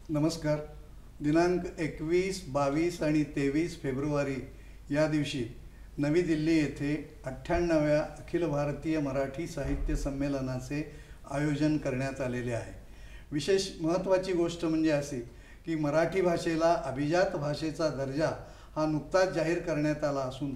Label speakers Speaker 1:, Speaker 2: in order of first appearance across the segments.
Speaker 1: नमस्कार. दिनांक 21, 22 आणि 23 फेब्रुवारी या दिवशी नवी दिल्ली येथे 98व्या अखिल भारतीय मराठी साहित्य संमेलनाचे आयोजन करण्यात आलेले आहे. विशेष महत्त्वाची गोष्ट म्हणजे अशी की मराठी भाषेला अभिजात भाषेचा दर्जा हा नुकताच जाहीर करण्यात आला असून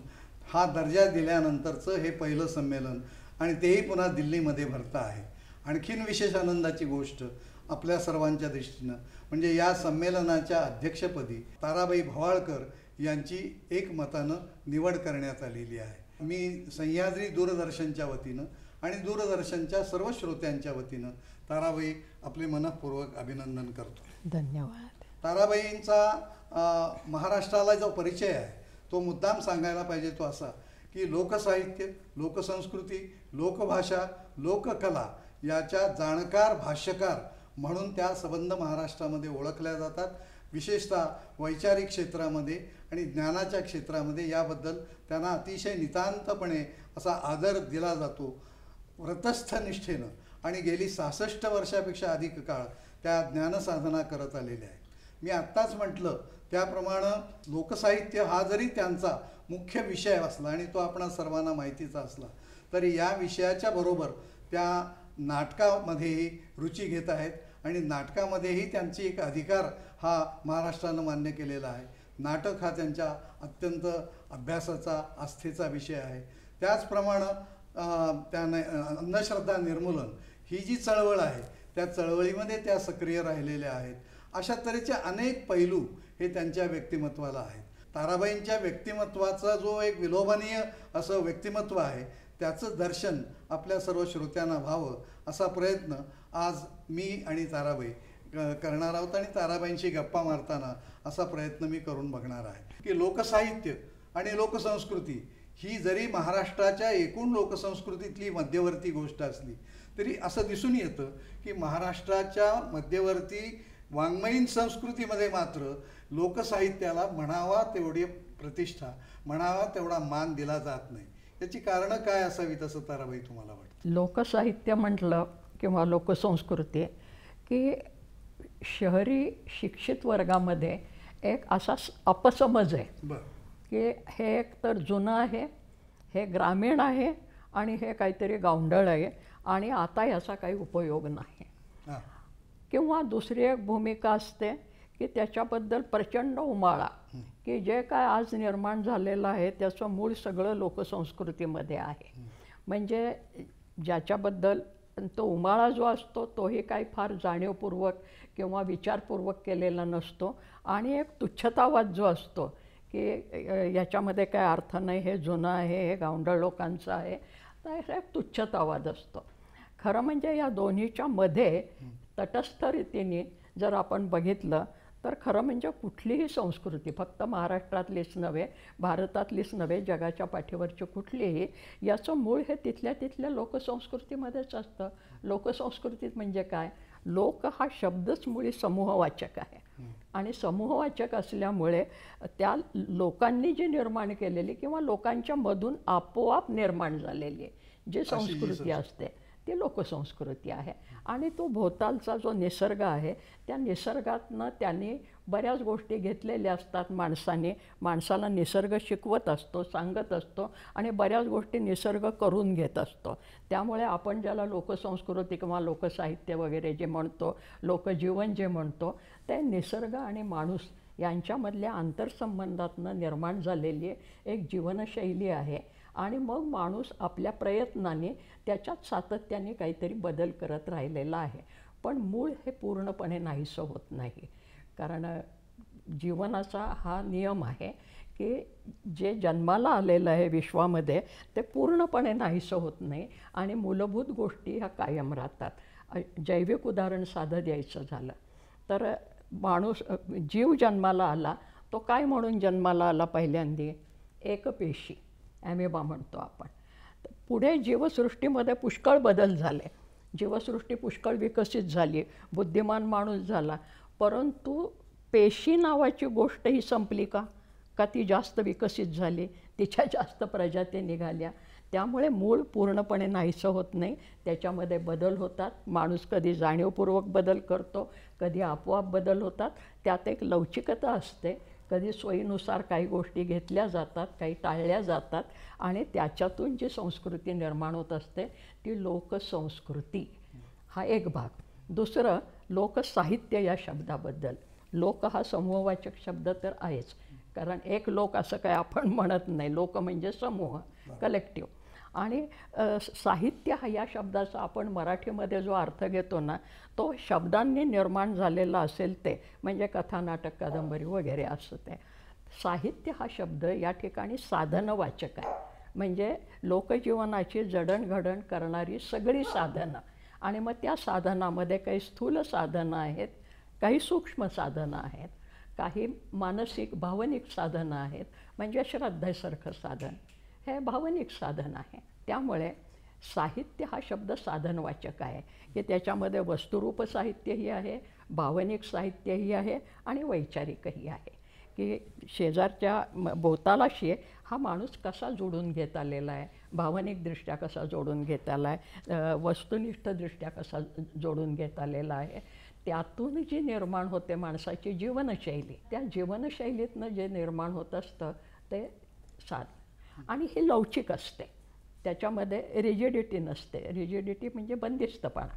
Speaker 1: हा दर्जा दिल्यानंतरचं हे पहिलं संमेलन आणि तेही पुन्हा दिल्लीमध्ये भरतं आहे. आणखीन विशेष आनंदाची गोष्ट आपल्या सर्वांच्या दृष्टीनं म्हणजे या संमेलनाच्या अध्यक्षपदी ताराबाई भवाळकर यांची एकमतानं निवड करण्यात आलेली आहे. मी सह्याद्री दूरदर्शनच्या वतीनं आणि दूरदर्शनच्या सर्व श्रोत्यांच्या वतीनं ताराबाई आपले मनःपूर्वक अभिनंदन करतो.
Speaker 2: धन्यवाद.
Speaker 1: ताराबाईंचा महाराष्ट्राला जो परिचय आहे तो मुद्दाम सांगायला पाहिजे तो असा की लोकसाहित्य, लोकसंस्कृती, लोकभाषा, लोककला याच्या जाणकार भाष्यकार म्हणून त्या सबंध महाराष्ट्रामध्ये ओळखल्या जातात. विशेषतः वैचारिक क्षेत्रामध्ये आणि ज्ञानाच्या क्षेत्रामध्ये याबद्दल त्यांना अतिशय नितांतपणे असा आदर दिला जातो. व्रतस्थ निष्ठेनं आणि गेली 66 वर्षापेक्षा अधिक काळ त्या ज्ञानसाधना करत आलेल्या आहेत. मी आत्ताच म्हटलं त्याप्रमाणे लोकसाहित्य हा जरी त्यांचा मुख्य विषय असला आणि तो आपणा सर्वांना माहितीचा असला तरी या विषयाच्या बरोबर त्या नाटकामध्येही रुची घेत आहेत आणि नाटकामध्येही त्यांची एक अधिकार हा महाराष्ट्रानं मान्य केलेला आहे. नाटक हा त्यांच्या अत्यंत अभ्यासाचा आस्थेचा विषय आहे. त्याचप्रमाणे त्याने अंधश्रद्धा निर्मूलन ही जी चळवळ आहे त्या चळवळीमध्ये त्या सक्रिय राहिलेल्या आहेत. अशा तऱ्हेचे अनेक पैलू हे त्यांच्या व्यक्तिमत्वाला आहेत. ताराबाईंच्या व्यक्तिमत्वाचा जो एक विलोभनीय असं व्यक्तिमत्व आहे त्याचं दर्शन आपल्या सर्व श्रोत्यांना व्हावं असा प्रयत्न आज मी आणि ताराबाई करणार आहोत आणि ताराबाईंशी गप्पा मारताना असा प्रयत्न मी करून बघणार आहे की लोकसाहित्य आणि लोकसंस्कृती ही जरी महाराष्ट्राच्या एकूण लोकसंस्कृतीतली मध्यवर्ती गोष्ट असली तरी असं दिसून येतं की महाराष्ट्राच्या मध्यवर्ती वाङ्मयीन संस्कृतीमध्ये मात्र लोकसाहित्याला म्हणावा तेवढी प्रतिष्ठा, म्हणावा तेवढा मान दिला जात नाही. याची कारणं काय असावीत असं ताराबाई तुम्हाला वाटतं?
Speaker 2: लोकसाहित्य म्हटलं किंवा लोकसंस्कृती की शहरी शिक्षित वर्गामध्ये एक असा अपसमज आहे की हे एक तर जुनं आहे, हे ग्रामीण आहे आणि हे काहीतरी गावंढळ आहे आणि आता याचा काही उपयोग नाही. किंवा दुसरी एक भूमिका असते की त्याच्याबद्दल प्रचंड उमाळा की जे काय आज निर्माण झालेलं आहे त्याचं मूळ सगळं लोकसंस्कृतीमध्ये आहे. म्हणजे ज्याच्याबद्दल तो उमाळा जो असतो तोही काही फार जाणीवपूर्वक किंवा विचारपूर्वक केलेला नसतो आणि एक तुच्छतावाद जो असतो की याच्यामध्ये काय अर्थ नाही, हे जुनं आहे, हे गावंढळ लोकांचं आहे, तर हे तुच्छतावाद असतो. खरं म्हणजे या दोन्हीच्या मध्ये तटस्थ रीतीने जर आपण बघितलं तर खरं म्हणजे कुठलीही संस्कृती फक्त महाराष्ट्रातलीच नव्हे, भारतातलीच नव्हे, जगाच्या पाठीवरची कुठलीही याचं मूळ हे तिथल्या लोकसंस्कृतीमध्येच असतं. लोकसंस्कृतीत म्हणजे काय, लोक हा शब्दच मुळी समूहवाचक आहे आणि समूहवाचक असल्यामुळे त्या लोकांनी जी निर्माण केलेली किंवा लोकांच्या मधून आपोआप निर्माण झालेली जी संस्कृती असते ती लोकसंस्कृती आहे. आणि तो भोवतालचा जो निसर्ग आहे त्या निसर्गातनं त्यांनी बऱ्याच गोष्टी घेतलेल्या असतात. माणसाला निसर्ग शिकवत असतो, सांगत असतो आणि बऱ्याच गोष्टी निसर्ग करून घेत असतो. त्यामुळे आपण ज्याला लोकसंस्कृती किंवा लोकसाहित्य वगैरे जे म्हणतो, लोकजीवन जे म्हणतो, ते निसर्ग आणि माणूस यांच्यामधल्या आंतरसंबंधातनं निर्माण झालेली एक जीवनशैली आहे आणि मग माणूस आपल्या प्रयत्नाने त्याच्यात सातत्याने काहीतरी बदल करत राहिलेला आहे. पण मूळ हे पूर्णपणे नाहीसं होत नाही. कारण जीवनाचा हा नियम आहे की जे जन्माला आलेलं आहे विश्वामध्ये ते पूर्णपणे नाहीसं होत नाही आणि मूलभूत गोष्टी ह्या कायम राहतात. जैविक उदाहरण साधं द्यायचं झालं तर माणूस जीव जन्माला आला तो काय म्हणून जन्माला आला? पहिल्यांदी एकपेशी, ॲमेबा म्हणतो आपण. पुढे जीवसृष्टीमध्ये पुष्कळ बदल झाले, जीवसृष्टी पुष्कळ विकसित झाली, बुद्धिमान माणूस झाला. परंतु पेशी नावाची गोष्ट ही संपली का? का ती जास्त विकसित झाली, तिच्या जास्त प्रजाती निघाल्या. त्यामुळे मूळ पूर्णपणे नाहीसं होत नाही, त्याच्यामध्ये बदल होतात. माणूस कधी जाणीवपूर्वक बदल करतो, कधी आपोआप बदल होतात. त्यात एक लवचिकता असते. कधी सोयीनुसार काही गोष्टी घेतल्या जातात, काही टाळल्या जातात आणि त्याच्यातून जी संस्कृती निर्माण होत असते ती लोकसंस्कृती हा एक भाग. दुसरं लोकसाहित्य या शब्दाबद्दल. लोक हा समूहवाचक शब्द तर आहेच, कारण एक लोक असं काय आपण म्हणत नाही. लोक म्हणजे समूह, कलेक्टिव्ह. आणि साहित्य हा या शब्दाचा आपण मराठीमध्ये जो अर्थ घेतो ना तो शब्दांनी निर्माण झालेला असेल ते म्हणजे कथा, नाटक, कादंबरी वगैरे असं ते. साहित्य हा शब्द या ठिकाणी साधनवाचक आहे. म्हणजे लोकजीवनाची जडणघडण करणारी सगळी साधनं आणि मग त्या साधनामध्ये काही स्थूल साधनं आहेत, काही सूक्ष्म साधनं आहेत, काही मानसिक भावनिक साधनं आहेत. म्हणजे श्रद्धेसारखं साधन हे भावनिक साधन आहे. त्यामुळे साहित्य हा शब्द साधनवाचक आहे की त्याच्यामध्ये वस्तुरूप साहित्यही आहे, भावनिक साहित्यही आहे आणि वैचारिकही आहे. की शेजारच्या भोवतालाशी हा माणूस कसा जोडून घेत आलेला आहे, भावनिकदृष्ट्या कसा जोडून घेत आला आहे, वस्तुनिष्ठदृष्ट्या कसा जोडून घेत आलेला आहे. त्यातून जी निर्माण होते माणसाची जीवनशैली, त्या जीवनशैलीतनं जे निर्माण होत असतं ते साधन. आणि हे लवचिक असते, त्याच्यामध्ये रिजिडिटी नसते. रिजिडिटी म्हणजे बंदिस्तपणा.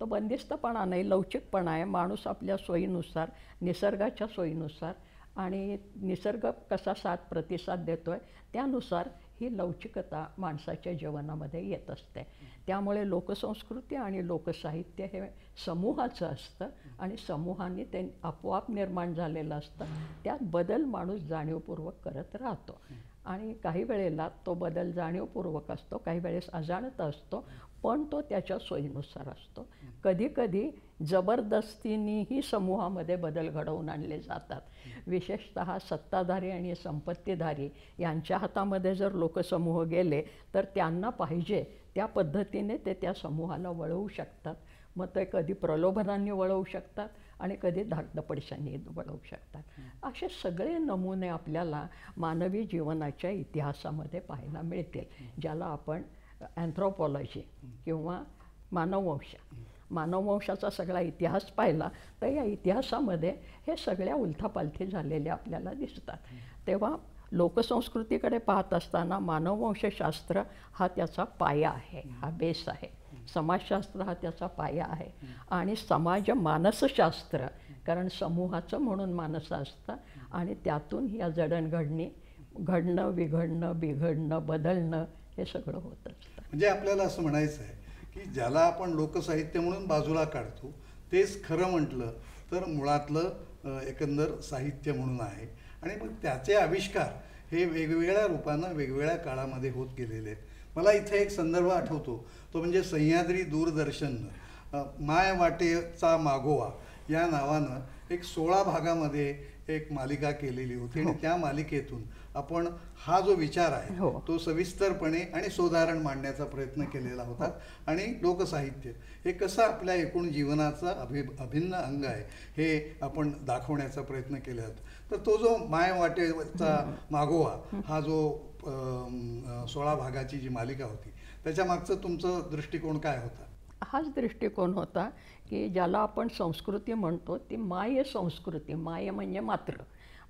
Speaker 2: तो बंदिस्तपणा नाही, लवचिकपणा आहे. माणूस आपल्या सोयीनुसार, निसर्गाच्या सोयीनुसार आणि निसर्ग कसा साथ प्रतिसाद देतो आहे त्यानुसार ही लवचिकता माणसाच्या जीवनामध्ये येत असते. त्यामुळे लोकसंस्कृती आणि लोकसाहित्य हे समूहाचं असतं आणि समूहाने ते आपोआप निर्माण झालेलं असतं. त्यात बदल माणूस जाणीवपूर्वक करत राहतो आणि काही वेळेला तो बदल जाणीवपूर्वक असतो, काही वेळेस अजाणत असतो, पण तो त्याच्या सोयीनुसार असतो. कधीकधी जबरदस्तीनेही समूहामध्ये बदल घडवून आणले जातात. विशेषतः सत्ताधारी आणि संपत्तीधारी यांच्या हातामध्ये जर लोकसमूह गेले तर त्यांना पाहिजे त्या पद्धतीने ते त्या समूहाला वळवू शकतात. मग ते कधी प्रलोभनांनी वळवू शकतात आणि कधी धाकदपटशांनी वळवू शकतात. असे सगळे नमुने आपल्याला मानवी जीवनाच्या इतिहासामध्ये पाहायला मिळतील, ज्याला आपण अँथ्रोपॉलॉजी किंवा मानववंश, मानववंशाचा सगळा इतिहास पाहिला तर या इतिहासामध्ये हे सगळ्या उलथापालथी झालेल्या आपल्याला दिसतात. तेव्हा लोकसंस्कृतीकडे पाहत असताना मानववंशशास्त्र हा त्याचा पाया आहे, हा बेस आहे. समाजशास्त्र हा त्याचा पाया आहे आणि समाज मानसशास्त्र, कारण समूहाचं म्हणून मानस असतं आणि त्यातून या जडणघडणी घडणं, बिघडणं, बिघडणं, बदलणं हे सगळं होत असतं.
Speaker 1: म्हणजे आपल्याला असं म्हणायचं आहे की ज्याला आपण लोकसाहित्य म्हणून बाजूला काढतो तेच खरं म्हटलं तर मुळातलं एकंदर साहित्य म्हणून आहे. आणि मग त्याचे आविष्कार हे वेगवेगळ्या रूपानं वेगवेगळ्या काळामध्ये होत गेलेले आहेत. मला इथे एक संदर्भ आठवतो, तो म्हणजे सह्याद्री दूरदर्शननं माय वाटेचा मागोवा या नावानं एक 16 भागामध्ये एक मालिका केलेली होती आणि त्या मालिकेतून आपण हा जो विचार आहे तो सविस्तरपणे आणि सोदाहरण मांडण्याचा प्रयत्न केलेला होता. आणि लोकसाहित्य हे कसं आपल्या एकूण जीवनाचा अभिन्न अंग आहे हे आपण दाखवण्याचा प्रयत्न केला होता. तर तो जो माय वाटेचा मागोवा हा जो 16 भागाची जी मालिका होती त्याच्या मागचं तुमचं दृष्टिकोन काय होता?
Speaker 2: हाच दृष्टिकोन होता की ज्याला आपण संस्कृती म्हणतो ती माय संस्कृती. माय म्हणजे मात्र,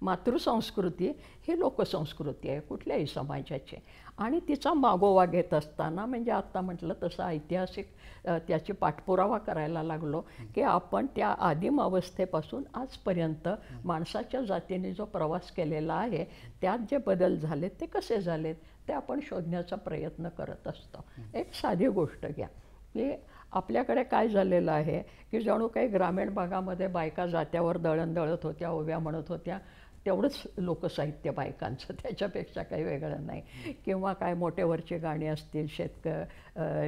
Speaker 2: मातृसंस्कृती ही लोकसंस्कृती आहे कुठल्याही समाजाची, आणि तिचा मागोवा घेत असताना म्हणजे आत्ता म्हटलं तसं ऐतिहासिक त्याची पाठपुरावा करायला लागलो की आपण त्या आदिम अवस्थेपासून आजपर्यंत माणसाच्या जातीने जो प्रवास केलेला आहे त्यात जे बदल झालेत ते कसे झालेत ते आपण शोधण्याचा प्रयत्न करत असतो. एक साधी गोष्ट घ्या की आपल्याकडे काय झालेलं आहे की जणू काही ग्रामीण भागामध्ये बायका जात्यावर दळण दळत होत्या, ओव्या म्हणत होत्या, तेवढंच लोकसाहित्य बायकांचं, त्याच्यापेक्षा काही वेगळं नाही. किंवा काय मोठेवरची गाणी असतील,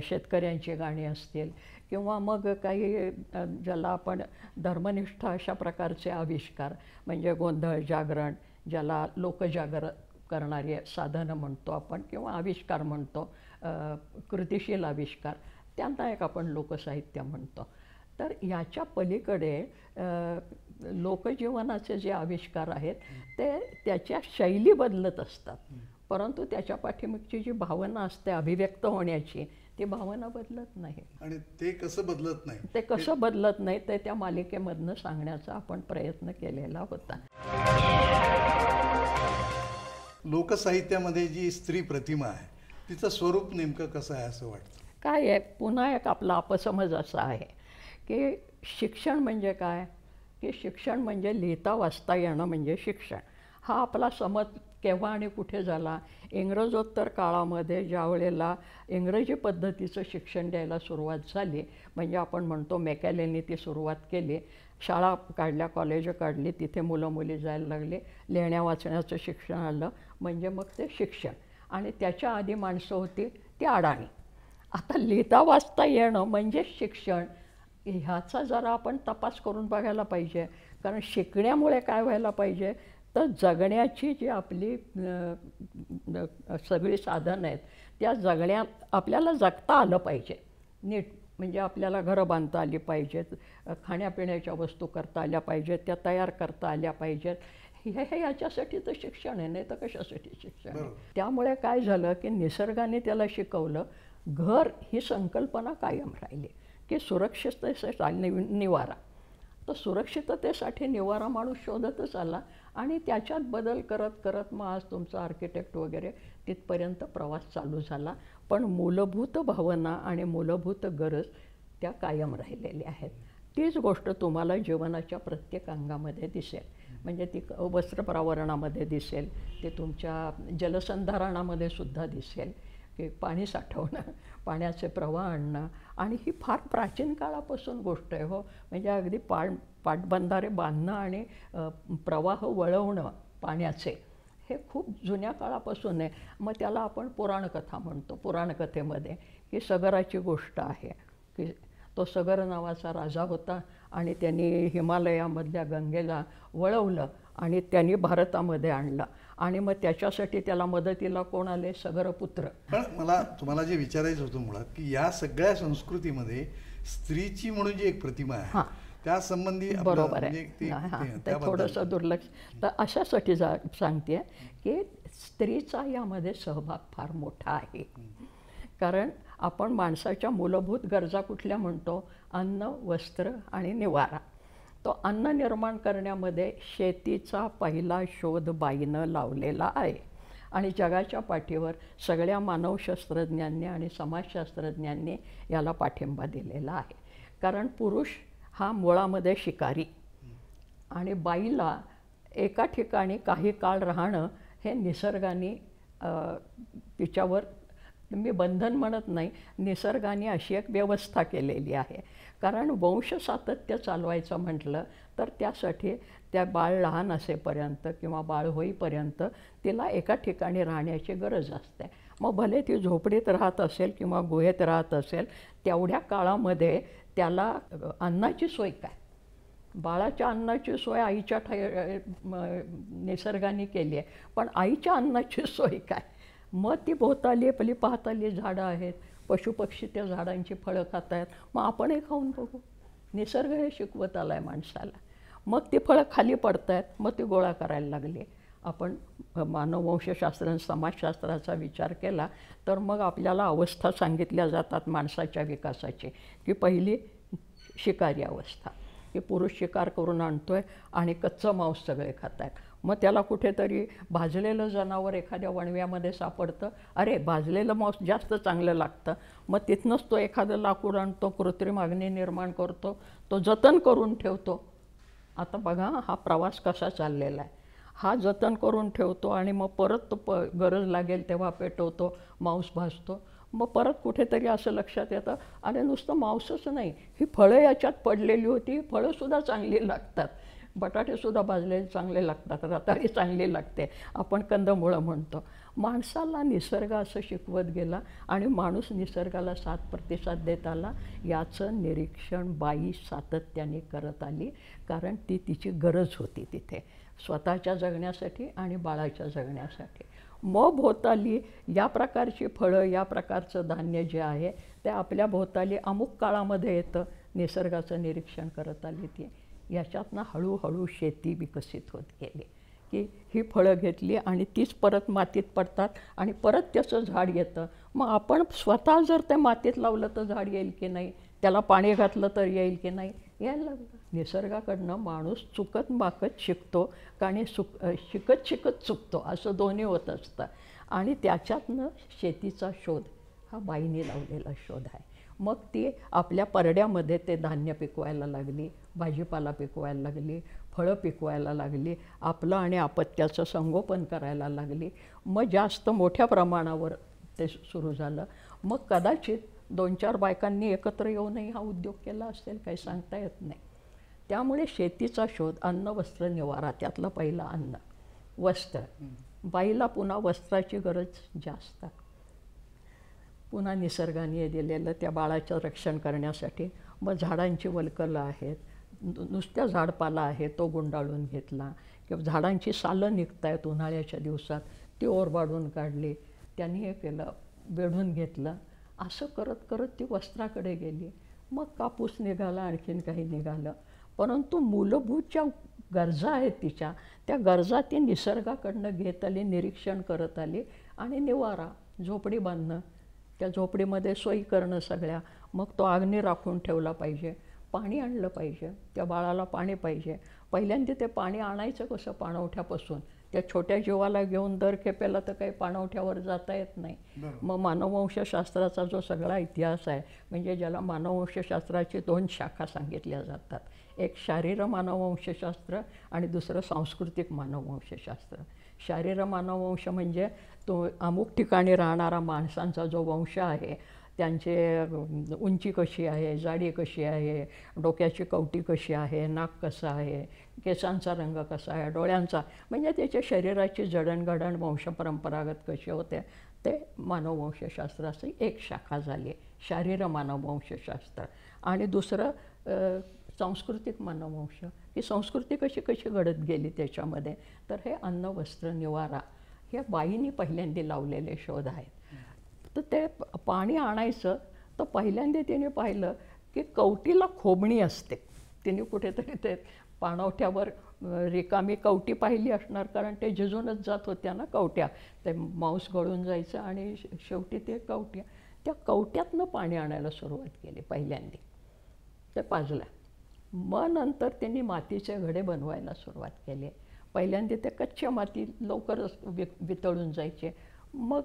Speaker 2: शेतकऱ्यांची गाणी असतील, किंवा मग काही ज्याला आपण धर्मनिष्ठ अशा प्रकारचे आविष्कार म्हणजे गोंधळ, जागरण, ज्याला लोकजागर करणारी साधनं म्हणतो आपण किंवा आविष्कार म्हणतो, कृतिशील आविष्कार, त्यांना एक आपण लोकसाहित्य म्हणतो. तर याच्या पलीकडे लोकजीवनाचे जे आविष्कार आहेत ते त्याच्या शैली बदलत असतात, परंतु त्याच्या पाठीमागची जी भावना असते अभिव्यक्त होण्याची ती भावना बदलत नाही.
Speaker 1: आणि ते कसं बदलत नाही,
Speaker 2: ते कसं बदलत नाही ते त्या मालिकेमधनं सांगण्याचा आपण प्रयत्न केलेला होता.
Speaker 1: लोकसाहित्यामध्ये जी स्त्री प्रतिमा आहे तिचं स्वरूप नेमकं कसं आहे असं वाटतं?
Speaker 2: काय आहे, पुन्हा एक आपला अपसमज असा आहे की शिक्षण म्हणजे काय, की शिक्षण म्हणजे लिहिता वाचता येणं म्हणजे शिक्षण. हा आपला समज केव्हा आणि कुठे झाला? इंग्रजोत्तर काळामध्ये ज्या वेळेला इंग्रजी पद्धतीचं शिक्षण द्यायला सुरुवात झाली, म्हणजे आपण म्हणतो मॅकॅलेनी ती सुरुवात केली, शाळा काढल्या, कॉलेजं काढली, तिथे मुलं मुली जायला लागली, लिहिण्या वाचण्याचं शिक्षण आलं, म्हणजे मग ते शिक्षण. आणि त्याच्या आधी माणसं होती ती अडाणी. आता लिहिता वाचता येणं म्हणजे शिक्षण, ह्याचा जरा आपण तपास करून बघायला पाहिजे. कारण शिकण्यामुळे काय व्हायला पाहिजे तर जगण्याची जी आपली सगळी साधनं आहेत त्या आपल्याला जगता आलं पाहिजे नीट. म्हणजे आपल्याला घरं बांधता आली पाहिजेत, खाण्यापिण्याच्या वस्तू करता आल्या पाहिजेत, त्या तयार करता आल्या पाहिजेत. हे याच्यासाठी तर शिक्षण आहे, नाही तर कशासाठी शिक्षण आहे. त्यामुळे काय झालं की निसर्गाने त्याला शिकवलं. घर ही संकल्पना कायम राहिली की सुरक्षिततेसाठी निवारा. तर सुरक्षिततेसाठी निवारा माणूस शोधतच आला आणि त्याच्यात बदल करत करत मग आज तुमचा आर्किटेक्ट वगैरे तिथपर्यंत प्रवास चालू झाला. पण मूलभूत भावना आणि मूलभूत गरज त्या कायम राहिलेल्या आहेत. तीच गोष्ट तुम्हाला जीवनाच्या प्रत्येक अंगामध्ये दिसेल. म्हणजे ती वस्त्रप्रावरणामध्ये दिसेल, ते तुमच्या जलसंधारणामध्ये सुद्धा दिसेल की पाणी साठवणं, पाण्याचे प्रवाह आणणं. आणि ही फार प्राचीन काळापासून गोष्ट आहे हो. म्हणजे अगदी पाटबंधारे बांधणं आणि प्रवाह वळवणं पाण्याचे हे खूप जुन्या काळापासून आहे. मग त्याला आपण पुराणकथा म्हणतो. पुराणकथेमध्ये ही सगराची गोष्ट आहे की तो सगर नावाचा राजा होता आणि त्यांनी हिमालयामधल्या गंगेला वळवलं आणि त्यांनी भारतामध्ये आणलं. आणि मग त्याच्यासाठी त्याला मदतीला कोण आले? सगरपुत्र.
Speaker 1: पण मला तुम्हाला जे विचारायचं होतं मुळात की या सगळ्या संस्कृतीमध्ये स्त्रीची म्हणून जी एक प्रतिमा आहे त्या संबंधी
Speaker 2: बरोबर आहे, ते थोडंसं दुर्लक्ष. तर अशासाठी सांगते की स्त्रीचा यामध्ये सहभाग फार मोठा आहे. कारण आपण माणसाच्या मूलभूत गरजा कुठल्या म्हणतो? अन्न, वस्त्र आणि निवारा. तो अन्न निर्माण करण्यामध्ये शेतीचा पहिला शोध बाईनं लावलेला आहे. आणि जगाच्या पाठीवर सगळ्या मानवशास्त्रज्ञांनी आणि समाजशास्त्रज्ञांनी याला पाठिंबा दिलेला आहे. कारण पुरुष हा मुळामध्ये शिकारी आणि बाईला एका ठिकाणी काही काळ राहणं हे निसर्गाने तिच्यावर, मी बंधन म्हणत नाही, निसर्गाने अशी एक व्यवस्था केलेली आहे. कारण वंश सातत्य चालवायचं म्हटलं तर त्यासाठी त्या बाळ लहान असेपर्यंत किंवा बाळ होईपर्यंत तिला एका ठिकाणी राहण्याची गरज असते. मग भले ती झोपडीत राहत असेल किंवा गुहेत राहत असेल, तेवढ्या काळामध्ये त्याला अन्नाची सोय काय? बाळाच्या अन्नाची सोय आईच्या निसर्गाने केली आहे, पण आईच्या अन्नाची सोय काय? मग ती भोवताली आपली पाहताली झाडं आहेत, पशुपक्षी त्या झाडांची फळं खात आहेत, मग आपणही खाऊन बघू. निसर्ग हे शिकवत आला आहे माणसाला. मग ती फळं खाली पडत आहेत, मग ती गोळा करायला लागली. आपण मानववंशशास्त्र आणि समाजशास्त्राचा विचार केला तर मग आपल्याला अवस्था सांगितल्या जातात माणसाच्या विकासाची. की पहिली शिकारी अवस्था, की पुरुष शिकार करून आणतो आहे आणि कच्चं मांस सगळे खात आहेत. मग त्याला कुठेतरी भाजलेलं जनावर एखाद्या वणव्यामध्ये सापडतं, अरे भाजलेलं मांस जास्त चांगलं लागतं, मग तिथनंच तो एखादं लाकूड आणतो, कृत्रिम अग्नी निर्माण करतो, तो जतन करून ठेवतो. आता बघा हा प्रवास कसा चाललेला आहे. हा जतन करून ठेवतो आणि मग परत तो गरज लागेल तेव्हा पेटवतो, मांस भाजतो. मग परत कुठेतरी असं लक्षात येतं, अरे नुसतं मांसच नाही, ही फळं याच्यात पडलेली होती, ही फळंसुद्धा चांगली लागतात, बटाटेसुद्धा भाजलेले चांगले लागतात, रताळी चांगली लागते, आपण कंदमुळं म्हणतो. माणसाला निसर्ग असं शिकवत गेला आणि माणूस निसर्गाला साथ प्रतिसाद देत आला. याचं निरीक्षण बाई सातत्याने करत आली, कारण ती तिची गरज होती तिथे स्वतःच्या जगण्यासाठी आणि बाळाच्या जगण्यासाठी. मग भोवताली या प्रकारची फळं, या प्रकारचं धान्य जे आहे ते आपल्या भोवताली अमुक काळामध्ये येतं. निसर्गाचं निरीक्षण करत आली ती. याच्यातनं हळूहळू शेती विकसित होत गेली, की ही फळं घेतली आणि तीच परत मातीत पडतात आणि परत त्याचं झाड येतं. मग आपण स्वतः जर ते मातीत लावलं तर झाड येईल की नाही, त्याला पाणी घातलं तर येईल की नाही, यायला लागलं. निसर्गाकडनं माणूस चुकत माकत शिकतो, कारण शिकत शिकत चुकतो, असं दोन्ही होत असतं. आणि त्याच्यातनं शेतीचा शोध हा बाईने लावलेला शोध आहे. मग ती आपल्या परड्यामध्ये ते धान्य पिकवायला लागली, भाजीपाला पिकवायला लागली, फळं पिकवायला लागली, आपलं आणि अपत्याचं संगोपन करायला लागली. मग जास्त मोठ्या प्रमाणावर ते सुरू झालं. मग कदाचित 2-4 बायकांनी एकत्र येऊनही हा उद्योग केला असेल, काही सांगता येत नाही. त्यामुळे शेतीचा शोध, अन्न वस्त्र निवारा, त्यातलं पहिलं अन्न वस्त्र. बाईला पुन्हा वस्त्राची गरज जास्त, पुन्हा निसर्गाने दिलेलं त्या बाळाचं रक्षण करण्यासाठी. मग झाडांची वल्कलं आहेत, नुसत्या झाडपाला आहे तो गुंडाळून घेतला, किंवा झाडांची सालं निघत आहेत उन्हाळ्याच्या दिवसात ती ओरबाडून काढली, त्यांनी हे केलं, वेढून घेतलं. असं करत करत ती वस्त्राकडे गेली. मग कापूस निघाला, आणखीन काही निघालं. परंतु मूलभूत ज्या गरजा आहेत तिच्या, त्या गरजा ती निसर्गाकडनं घेत आली, निरीक्षण करत आली. आणि निवारा, झोपडी बांधणं, त्या झोपडीमध्ये सोयी करणं सगळ्या. मग तो अग्नी राखून ठेवला पाहिजे, पाणी आणलं पाहिजे, त्या बाळाला पाणी पाहिजे. पहिल्यांदा ते पाणी आणायचं कसं पाणवठ्यापासून, त्या छोट्या जीवाला घेऊन दर खेपेला तर काही पाणवठ्यावर जाता येत नाही. मग मानववंशशास्त्राचा जो सगळा इतिहास आहे, म्हणजे ज्याला मानववंशशास्त्राची 2 शाखा सांगितल्या जातात, एक शारीर मानववंशशास्त्र आणि दुसरं सांस्कृतिक मानववंशशास्त्र. शारीर मानववंश म्हणजे तो अमुक ठिकाणी राहणारा माणसांचा जो वंश आहे, त्यांचे उंची कशी आहे, जाडी कशी आहे, डोक्याची कवटी कशी आहे, नाक कसं आहे, केसांचा रंग कसा आहे, डोळ्यांचा, म्हणजे त्याच्या शरीराची जडणघडण वंशपरंपरागत कशी होते, ते मानववंशशास्त्राची एक शाखा झाली, शारीर मानववंशशास्त्र. आणि दुसरं सांस्कृतिक मानववंश, ही संस्कृती कशी कशी घडत गेली त्याच्यामध्ये. तर हे अन्न वस्त्र निवारा हे बाईंनी पहिल्यांदा लावलेले शोध आहेत. तर ते पाणी आणायचं तर पहिल्यांदा तिने पाहिलं की कवटीला खोबणी असते. तिने कुठेतरी ते पाणवठ्यावर रिकामी कवटी पाहिली असणार, कारण ते झिजूनच जात होत्या ना कवट्या, ते मांस गळून जायचं आणि शेवटी ते कवट्या, त्या कवट्यातनं पाणी आणायला सुरुवात केली पहिल्यांदा, ते पाजलं. मग नंतर त्यांनी मातीचे घडे बनवायला सुरुवात केली. पहिल्यांदा ते कच्च्या माती लवकरच वितळून जायचे. मग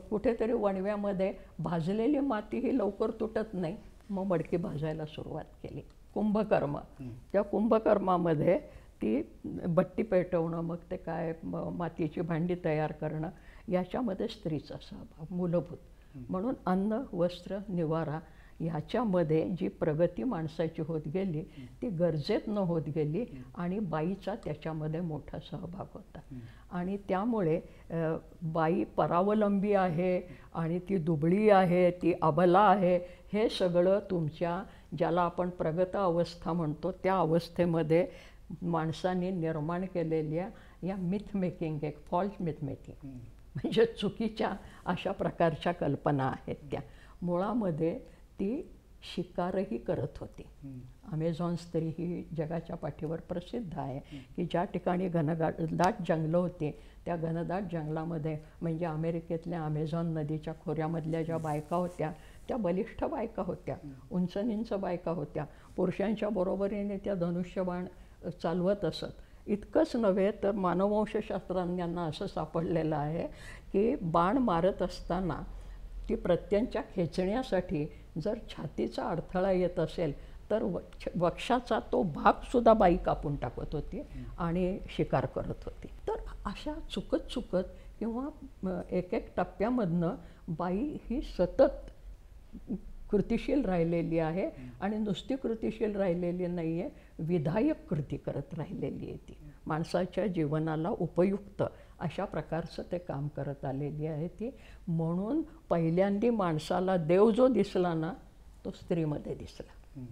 Speaker 2: कुठेतरी वणव्यामध्ये भाजलेली माती ही लवकर तुटत नाही, मग मडकी भाजायला सुरुवात केली. कुंभकर्म, त्या कुंभकर्मामध्ये ती भट्टी पेटवणं, मग ते काय मातीची भांडी तयार करणं, याच्यामध्ये स्त्रीचा सहभाग मूलभूत. म्हणून अन्न वस्त्र निवारा ह्याच्यामध्ये जी प्रगती माणसाची होत गेली ती गरजेतनं होत गेली आणि बाईचा त्याच्यामध्ये मोठा सहभाग होता. आणि त्यामुळे बाई परावलंबी आहे आणि ती दुबळी आहे, ती अबला आहे, हे सगळं तुमच्या ज्याला आपण प्रगत अवस्था म्हणतो त्या अवस्थेमध्ये माणसाने निर्माण केलेल्या या मिथ मेकिंग, एक फॉल्स मिथ मेकिंग, म्हणजे चुकीच्या अशा प्रकारच्या कल्पना आहेत. त्या मुळामध्ये ती शिकारही करत होती. अमेझॉन स्त्री ही जगाच्या पाठीवर प्रसिद्ध आहे की ज्या ठिकाणी दाट जंगलं होती, त्या घनदाट जंगलामध्ये, म्हणजे अमेरिकेतल्या अमेझॉन नदीच्या खोऱ्यामधल्या ज्या बायका होत्या त्या बलिष्ठ बायका होत्या, उंच बायका होत्या. पुरुषांच्या बरोबरीने त्या धनुष्यबाण चालवत असत. इतकंच नव्हे तर मानववंशशास्त्रज्ञांना असं सापडलेलं आहे की बाण मारत असताना ती प्रत्यंच्या खेचण्यासाठी जर छातीचा अडथळा येत असेल तर वक्षाचा तो भागसुद्धा बाई कापून टाकत होती आणि शिकार करत होती. तर अशा चुकत चुकत किंवा एक एक टप्प्यामधनं बाई ही सतत कृतिशील राहिलेली आहे आणि नुसती कृतिशील राहिलेली नाही आहे, विधायक कृती करत राहिलेली आहे. ती माणसाच्या जीवनाला उपयुक्त अशा प्रकारचं ते काम करत आलेली आहे ती. म्हणून पहिल्यांदी माणसाला देव जो दिसला ना तो स्त्रीमध्ये दिसला.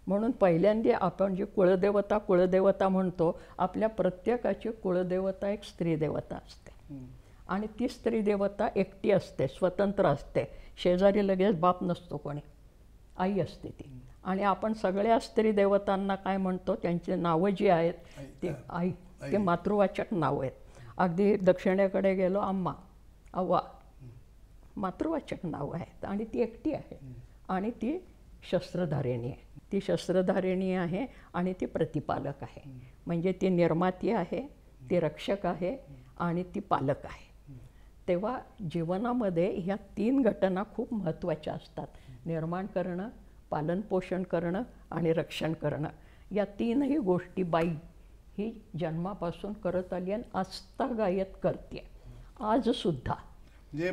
Speaker 2: म्हणून पहिल्यांदी आपण जी कुळदेवता म्हणतो, आपल्या प्रत्येकाची कुळदेवता एक स्त्री देवता असते आणि ती स्त्री देवता एकटी असते, स्वतंत्र असते. शेजारी लगेच बाप नसतो कोणी, आई असते ती. आणि आपण सगळ्या स्त्री देवतांना काय म्हणतो, त्यांची नावं जी आहेत ती आई, ते मातृवाचक नावं आहेत. अगदी दक्षिणेकडे गेलो अम्मा, अव्वा, मातृवाचक नावं आहेत. आणि ती एकटी आहे आणि ती शस्त्रधारिणी आहे. ती शस्त्रधारिणी आहे आणि ती प्रतिपालक आहे. म्हणजे ती निर्माती आहे, ती रक्षक आहे आणि ती पालक आहे. तेव्हा जीवनामध्ये ह्या 3 घटना खूप महत्त्वाच्या असतात. निर्माण करणं, पालनपोषण करणं आणि रक्षण करणं. या 3ही गोष्टी बाई ही जन्मापासून करत आली आणि आजतागायत करते आजसुद्धा.
Speaker 1: म्हणजे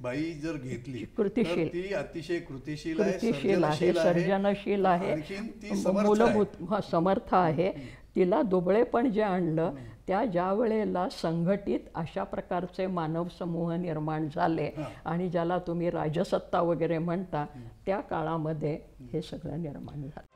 Speaker 1: बाई जर घेतली
Speaker 2: कृतिशील,
Speaker 1: तर ती अतिशय कृतिशील
Speaker 2: आहे, सर्जनशील आहे, मूलभूत समर्थ आहे. तिला दुबळेपण जे आणलं त्या ज्या वेळेला संघटित अशा प्रकारचे मानव समूह निर्माण झाले आणि ज्याला तुम्ही राजसत्ता वगैरे म्हणता, त्या काळामध्ये हे सगळं निर्माण झालं.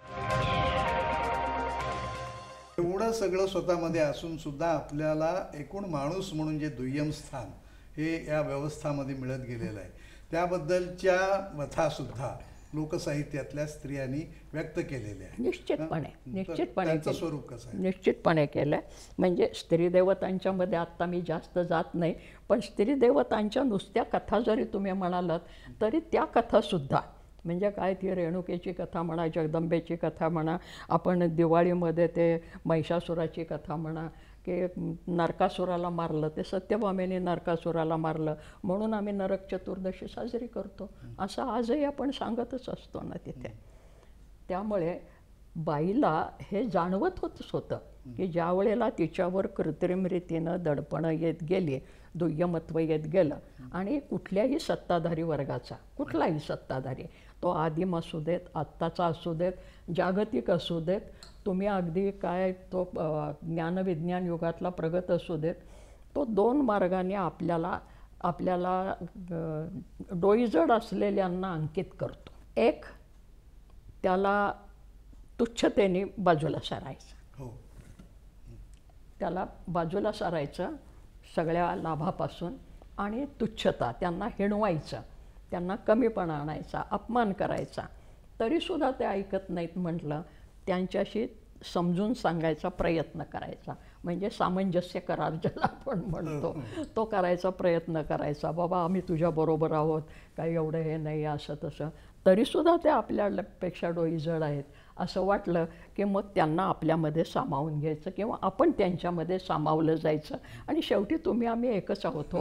Speaker 1: एवढं सगळं स्वतःमध्ये असून सुद्धा आपल्याला एकूण माणूस म्हणून जे दुय्यम स्थान हे या व्यवस्थामध्ये मिळत गेलेलं आहे, त्याबद्दलच्या व्यथासुद्धा लोकसाहित्यातल्या स्त्रियांनी व्यक्त केलेल्या आहे.
Speaker 2: निश्चितपणे
Speaker 1: स्वरूप कसं आहे?
Speaker 2: निश्चितपणे केलं आहे. म्हणजे स्त्री देवतांच्या मध्ये आत्ता मी जास्त जात नाही, पण स्त्री देवतांच्या नुसत्या कथा जरी तुम्ही म्हणालात तरी त्या कथासुद्धा, म्हणजे काय, ती रेणुकेची कथा म्हणा, जगदंबेची कथा म्हणा, आपण दिवाळीमध्ये ते महिषासुराची कथा म्हणा, की नरकासुराला मारलं, ते सत्यभामेने नरकासुराला मारलं म्हणून आम्ही नरक चतुर्दशी साजरी करतो, असं आजही आपण सांगतच असतो ना तिथे. त्यामुळे बाईला हे जाणवत होतं की ज्या वेळेला तिच्यावर कृत्रिम रीतीनं दडपणं येत गेली, दुय्यमत्व येत गेलं आणि कुठल्याही सत्ताधारी वर्गाचा, कुठलाही सत्ताधारी, तो आदिम असू देत, आत्ताचा असू देत, जागतिक असू देत, तुम्ही अगदी काय तो ज्ञानविज्ञान युगातला प्रगत असू देत, तो 2 मार्गाने आपल्याला डोईजड असलेल्यांना अंकित करतो. एक, त्याला तुच्छतेने बाजूला सारायचं, त्याला बाजूला सारायचं सगळ्या लाभापासून, आणि तुच्छता, त्यांना हिणवायचं, त्यांना कमीपणा आणायचा, अपमान करायचा. तरीसुद्धा ते ऐकत नाहीत म्हटलं, त्यांच्याशी समजून सांगायचा प्रयत्न करायचा, म्हणजे सामंजस्य करार ज्याला आपण म्हणतो तो करायचा प्रयत्न करायचा. बाबा आम्ही तुझ्याबरोबर आहोत, काही एवढं हे नाही, असं तसं. तरीसुद्धा ते आपल्यापेक्षा डोईजड आहेत असं वाटलं की मग त्यांना आपल्यामध्ये सामावून घ्यायचं किंवा आपण त्यांच्यामध्ये सामावलं जायचं आणि शेवटी तुम्ही आम्ही एकच आहोत.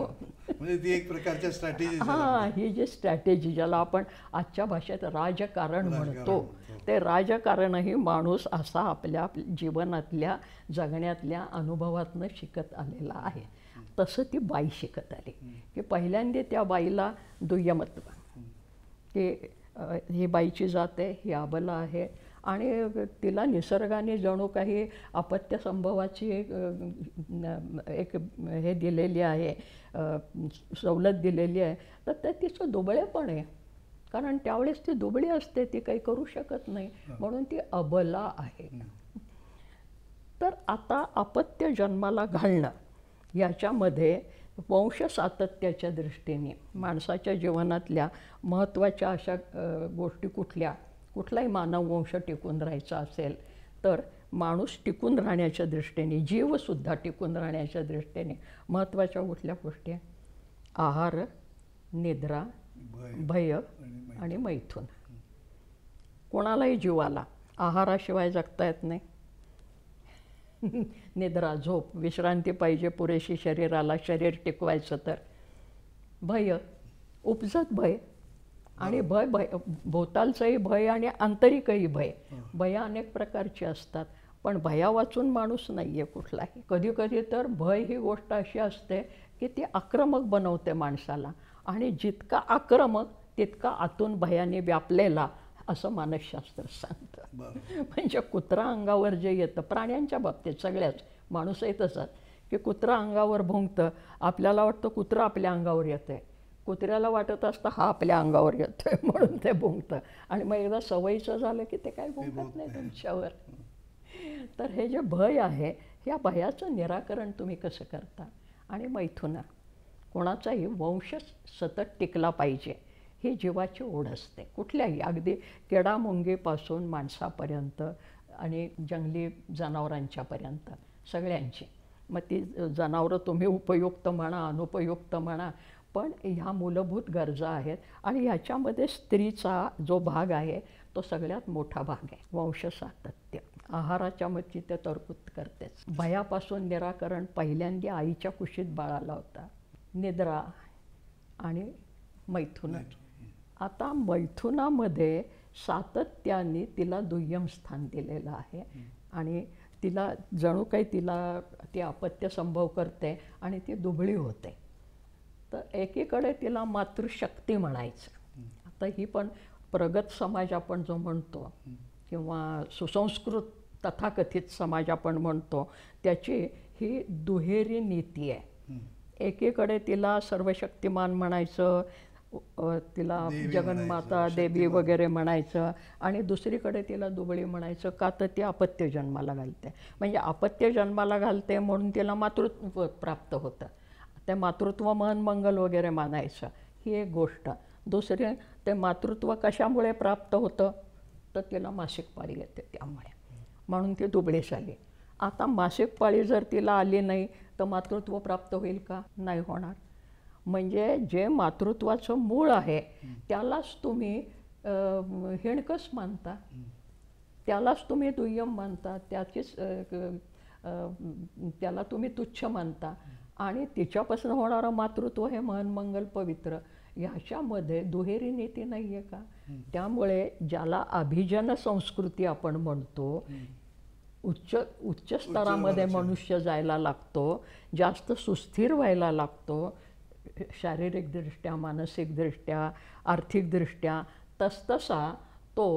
Speaker 1: म्हणजे ती एक प्रकारची स्ट्रॅटेजी.
Speaker 2: हां, ही जी स्ट्रॅटेजी ज्याला आपण आजच्या भाषेत राजकारण म्हणतो, ते राजकारणही माणूस असा आपल्या जीवनातल्या जगण्यातल्या अनुभवातनं शिकत आलेला आहे. तसं ती बाई शिकत आली की पहिल्यांदा त्या बाईला दुय्यमत्व, की ही बाईची जात आहे, ही अबला आहे आणि तिला निसर्गाने जणू काही अपत्य संभवाची एक हे दिलेली आहे, सवलत दिलेली आहे. तर ते तिचं दुबळेपण आहे, कारण त्यावेळेस ती दुबळी असते, ती काही करू शकत नाही, म्हणून ती अबला आहे. तर आता अपत्य जन्माला घालणं याच्यामध्ये वंश सातत्याच्या दृष्टीने माणसाच्या जीवनातल्या महत्त्वाच्या अशा गोष्टी कुठलाही मानव वंश टिकून राहायचा असेल तर माणूस टिकून राहण्याच्या दृष्टीने, जीवसुद्धा टिकून राहण्याच्या दृष्टीने महत्त्वाच्या कुठल्या गोष्टी? आहार, निद्रा, भय आणि मैथुन. कोणालाही जीवाला आहाराशिवाय जगता येत नाही, निद्रा, झोप, विश्रांती पाहिजे पुरेशी शरीराला, शरीर टिकवायचं तर. भय, उपजत भय. आणि भय भोवतालचंही भय आणि आंतरिकही भय. भय अनेक प्रकारची असतात, पण भया वाचून माणूस नाही आहे कुठलाही. कधी कधी तर भय ही गोष्ट अशी असते की ती आक्रमक बनवते माणसाला, आणि जितका आक्रमक तितका आतून भयाने व्यापलेला, असं मानसशास्त्र सांगतं. म्हणजे कुत्रा अंगावर जे येतं, प्राण्यांच्या बाबतीत सगळ्याच, माणूसही तसाच, की कुत्रा अंगावर भुंकतं, आपल्याला वाटतं कुत्रा आपल्या अंगावर येतं आहे, कुत्र्याला वाटत असतं हा आपल्या अंगावर येतो आहे म्हणून ते भुंकतं, आणि मग एकदा सवयीचं झालं की ते काही भुंकत नाही तुमच्यावर. तर हे जे भय आहे, ह्या भयाचं निराकरण तुम्ही कसं करता? आणि मैथुना, कोणाचाही वंश सतत टिकला पाहिजे ही जीवाची ओढ असते कुठल्याही, अगदी किडामुंगीपासून माणसापर्यंत आणि जंगली जनावरांच्यापर्यंत सगळ्यांची. मग ती जनावरं तुम्ही उपयुक्त म्हणा, अनुपयुक्त म्हणा, पण ह्या मूलभूत गरजा आहेत, आणि ह्याच्यामध्ये स्त्रीचा जो भाग आहे तो सगळ्यात मोठा भाग आहे. वंश सातत्य, आहाराच्या मती ते तरतूद करतेच. भयापासून निराकरण पहिल्यांदा आईच्या कुशीत बाळाला होता. निद्रा आणि मैथुन. आता मैथुनामध्ये सातत्याने तिला दुय्यम स्थान दिलेलं आहे, आणि तिला जणू काही तिला ती अपत्य संभव करते आणि ती दुबळी होते. तर एकीकडे तिला मातृशक्ती म्हणायचं. आता ही पण प्रगत समाज आपण जो म्हणतो, किंवा सुसंस्कृत तथाकथित समाज आपण म्हणतो, त्याची ही दुहेरी नीती आहे. एकीकडे तिला सर्वशक्तिमान म्हणायचं, तिला जगन्माता, देवी वगैरे म्हणायचं, आणि दुसरीकडे तिला दुबळी म्हणायचं. का तर ती अपत्य जन्माला घालते. म्हणजे अपत्य जन्माला घालते म्हणून तिला मातृत्व प्राप्त होतं, ते मातृत्व मन मंगल वगैरे मानायचं, ही एक गोष्ट. दुसरे, ते मातृत्व कशामुळे प्राप्त होतं, तर तिला मासिक पाळी येते त्यामुळे, म्हणून ती दुबळी झाली. आता मासिक पाळी जर तिला आली नाही तर मातृत्व प्राप्त होईल का? नाही होणार. म्हणजे जे मातृत्वाचं मूळ आहे त्यालाच तुम्ही हिणकस मानता, त्यालाच तुम्ही दुय्यम मानता, त्याला तुम्ही तुच्छ मानता, आणि तिच्यापासून होणारं मातृत्व हे मन मंगल पवित्र. ह्याच्यामध्ये दुहेरी नीती नाही आहे का? त्यामुळे ज्याला अभिजन संस्कृती आपण म्हणतो, उच्च स्तरामध्ये मनुष्य जायला लागतो, जास्त सुस्थिर व्हायला लागतो, शारीरिकदृष्ट्या, मानसिकदृष्ट्या, आर्थिकदृष्ट्या, तसतसा तो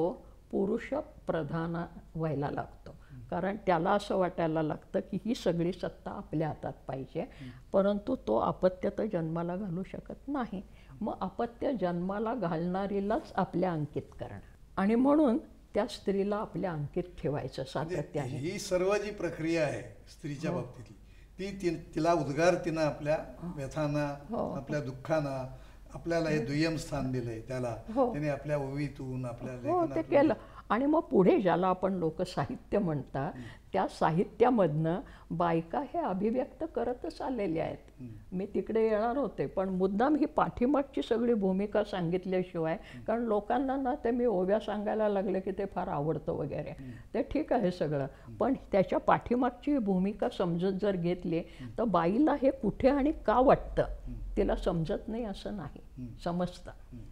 Speaker 2: पुरुष प्रधान व्हायला लागतो. कारण त्याला असं वाटायला लागतं की ही सगळी सत्ता आपल्या हातात पाहिजे, परंतु तो अपत्य तर जन्माला घालू शकत नाही. मग अपत्य जन्माला घालणारीलाच आपल्या अंकित करणं, आणि म्हणून त्या स्त्रीला आपल्या अंकित ठेवायचं सातत्याने.
Speaker 1: ही सर्व जी प्रक्रिया आहे स्त्रीच्या बाबतीतली, ती तिला उद्गार, तिनं आपल्या व्यथानं, आपल्या दुःखानं आपल्याला हे दुय्यम स्थान दिलंय, त्याला त्याने आपल्या ओवीतून, आपल्या
Speaker 2: ते केलं. आणि मग पुढे ज्याला आपण लोकसाहित्य म्हणता, त्या साहित्यामधनं बायका हे अभिव्यक्त करतच आलेल्या आहेत. मी तिकडे येणार होते, पण मुद्दाम ही पाठीमागची सगळी भूमिका सांगितल्याशिवाय, कारण लोकांना ना ते मी ओव्या सांगायला लागले की ते फार आवडतं वगैरे, ते ठीक आहे सगळं, पण त्याच्या पाठीमागची भूमिका समजत जर घेतली तर बाईला हे कुठे आणि का वाटतं तिला समजत नाही असं नाही, समजतं.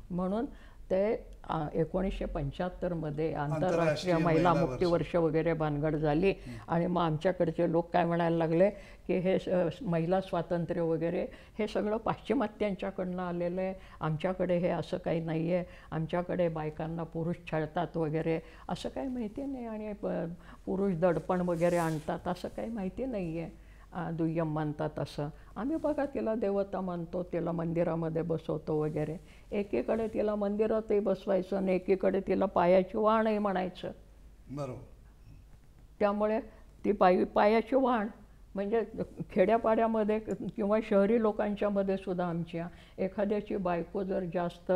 Speaker 2: म्हणून ते 1975 आंतरराष्ट्रीय महिला मुक्ती वर्ष वगैरे भानगड झाली, आणि मग आमच्याकडचे लोक काय म्हणायला लागले की हे महिला स्वातंत्र्य वगैरे हे सगळं पाश्चिमात्यांच्याकडनं आलेलं आहे, आमच्याकडे हे असं काही नाही आहे, आमच्याकडे बायकांना पुरुष छळतात वगैरे असं काही माहिती नाही, आणि पुरुष दडपण वगैरे आणतात असं काही माहिती नाही आहे, दुय्यम मानतात असं. आम्ही बघा तिला देवता मानतो, तिला मंदिरामध्ये बसवतो वगैरे, एकीकडे तिला मंदिरातही बसवायचं आणि एकीकडे तिला पायाची वाणही म्हणायचं.
Speaker 1: बरोबर.
Speaker 2: त्यामुळे ती पायाची वाण म्हणजे खेड्यापाड्यामध्ये किंवा शहरी लोकांच्यामध्ये सुद्धा आमच्या एखाद्याची बायको जर जास्त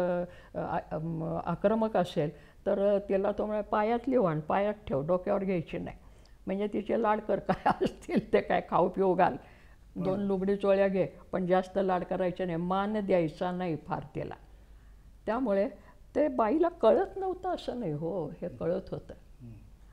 Speaker 2: आक्रमक असेल तर तिला तो म्हणजे पायातली वाण पायात ठेव, डोक्यावर घ्यायची नाही. म्हणजे तिचे लाड कर काय असतील ते, काय खाऊ पिऊ घाल, 2 लुगडी चोळ्या घे, पण जास्त लाड करायचे नाही, मान द्यायचा नाही फार तिला. त्यामुळे ते बाईला कळत नव्हतं असं नाही, हो हे कळत होतं.